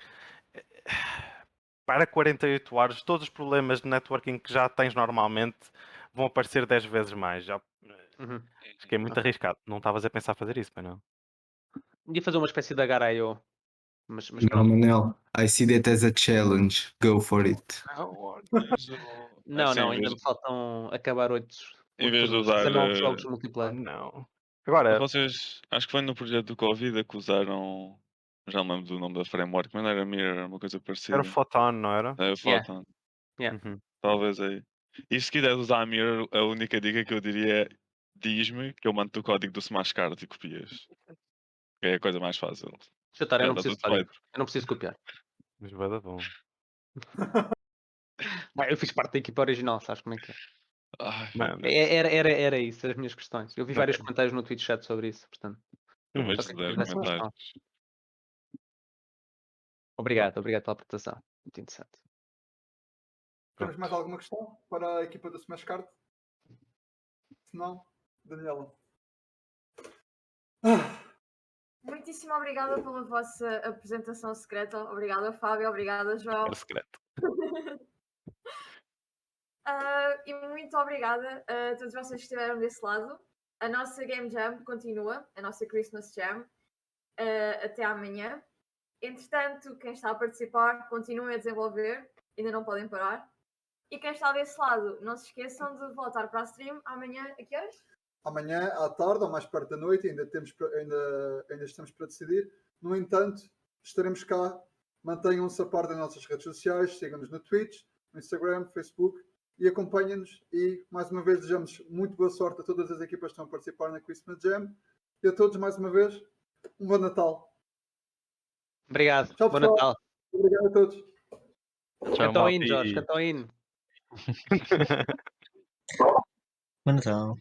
para 48 horas todos os problemas de networking que já tens normalmente vão aparecer 10 vezes mais. Já, Uhum. acho que é muito arriscado. Não estavas a pensar fazer isso, mas não. Ia fazer uma espécie de HRIO, mas No, pronto. Manel, I see that as a challenge. Go for it. Não, Assim, ainda me faltam acabar em vez de outros usar. 19 jogos Oh, multiplayer. não. Mas Agora, vocês. Acho que foi no projeto do Covid que usaram. Já me lembro do nome da framework, mas não era Mirror, era uma coisa era parecida. o Photon, não era? É o Yeah. Photon. Yeah. Uhum. Talvez aí. E se quiseres usar a Mirror, a única dica que eu diria é diz-me que eu mando o código do Smash Card e copias. Que é a coisa mais fácil. Deixa eu estar, eu Já não está preciso tudo de código. feito. Eu não preciso copiar. Mas vai dar bom. Eu fiz parte da equipa original, sabes como é que é? Ai, Mano, Era isso, as minhas questões. Eu vi Não, vários comentários no Twitch chat sobre isso, portanto. eu vejo Ok, zero mas essa questão. comentários. Obrigado pela apresentação. Muito interessante. Temos mais alguma questão para a equipa do Smashcard? Se não, Daniela. Muitíssimo obrigada pela vossa apresentação secreta. Obrigada, Fábio. Obrigada, João. era secreto. E muito obrigada a todos vocês que estiveram desse lado. A nossa Game Jam continua, a nossa Christmas Jam, até amanhã. Entretanto, quem está a participar, continuem a desenvolver, ainda não podem parar. E quem está desse lado, não se esqueçam de voltar para a stream amanhã, a que horas? Amanhã à tarde ou mais perto da noite, ainda estamos para decidir. No entanto, estaremos cá. Mantenham-se a par das nossas redes sociais, sigam-nos no Twitch, no Instagram, Facebook e acompanhem-nos. E mais uma vez desejamos muito boa sorte a todas as equipas que estão a participar na Christmas Jam e a todos mais uma vez um bom Natal. Obrigado. Tchau, Bom pessoal. Natal. Obrigado a todos. Tchau, Canta o malta. hino, Jorge. Canta o hino. Bom Natal.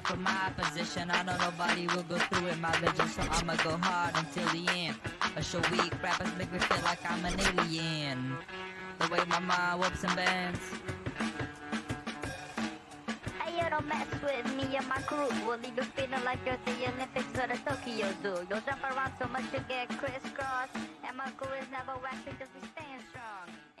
From my position, I know nobody will go through with my vision, so I'ma go hard until the end. A show weak, rappers make me feel like I'm an alien. The way my mind whoops and bends. Hey, you don't mess with me and my crew. We'll leave you feeling like you're the Olympics or the Tokyo Zoo. You'll jump around so much you get crisscrossed, and my crew is never waxing 'cause we stand strong.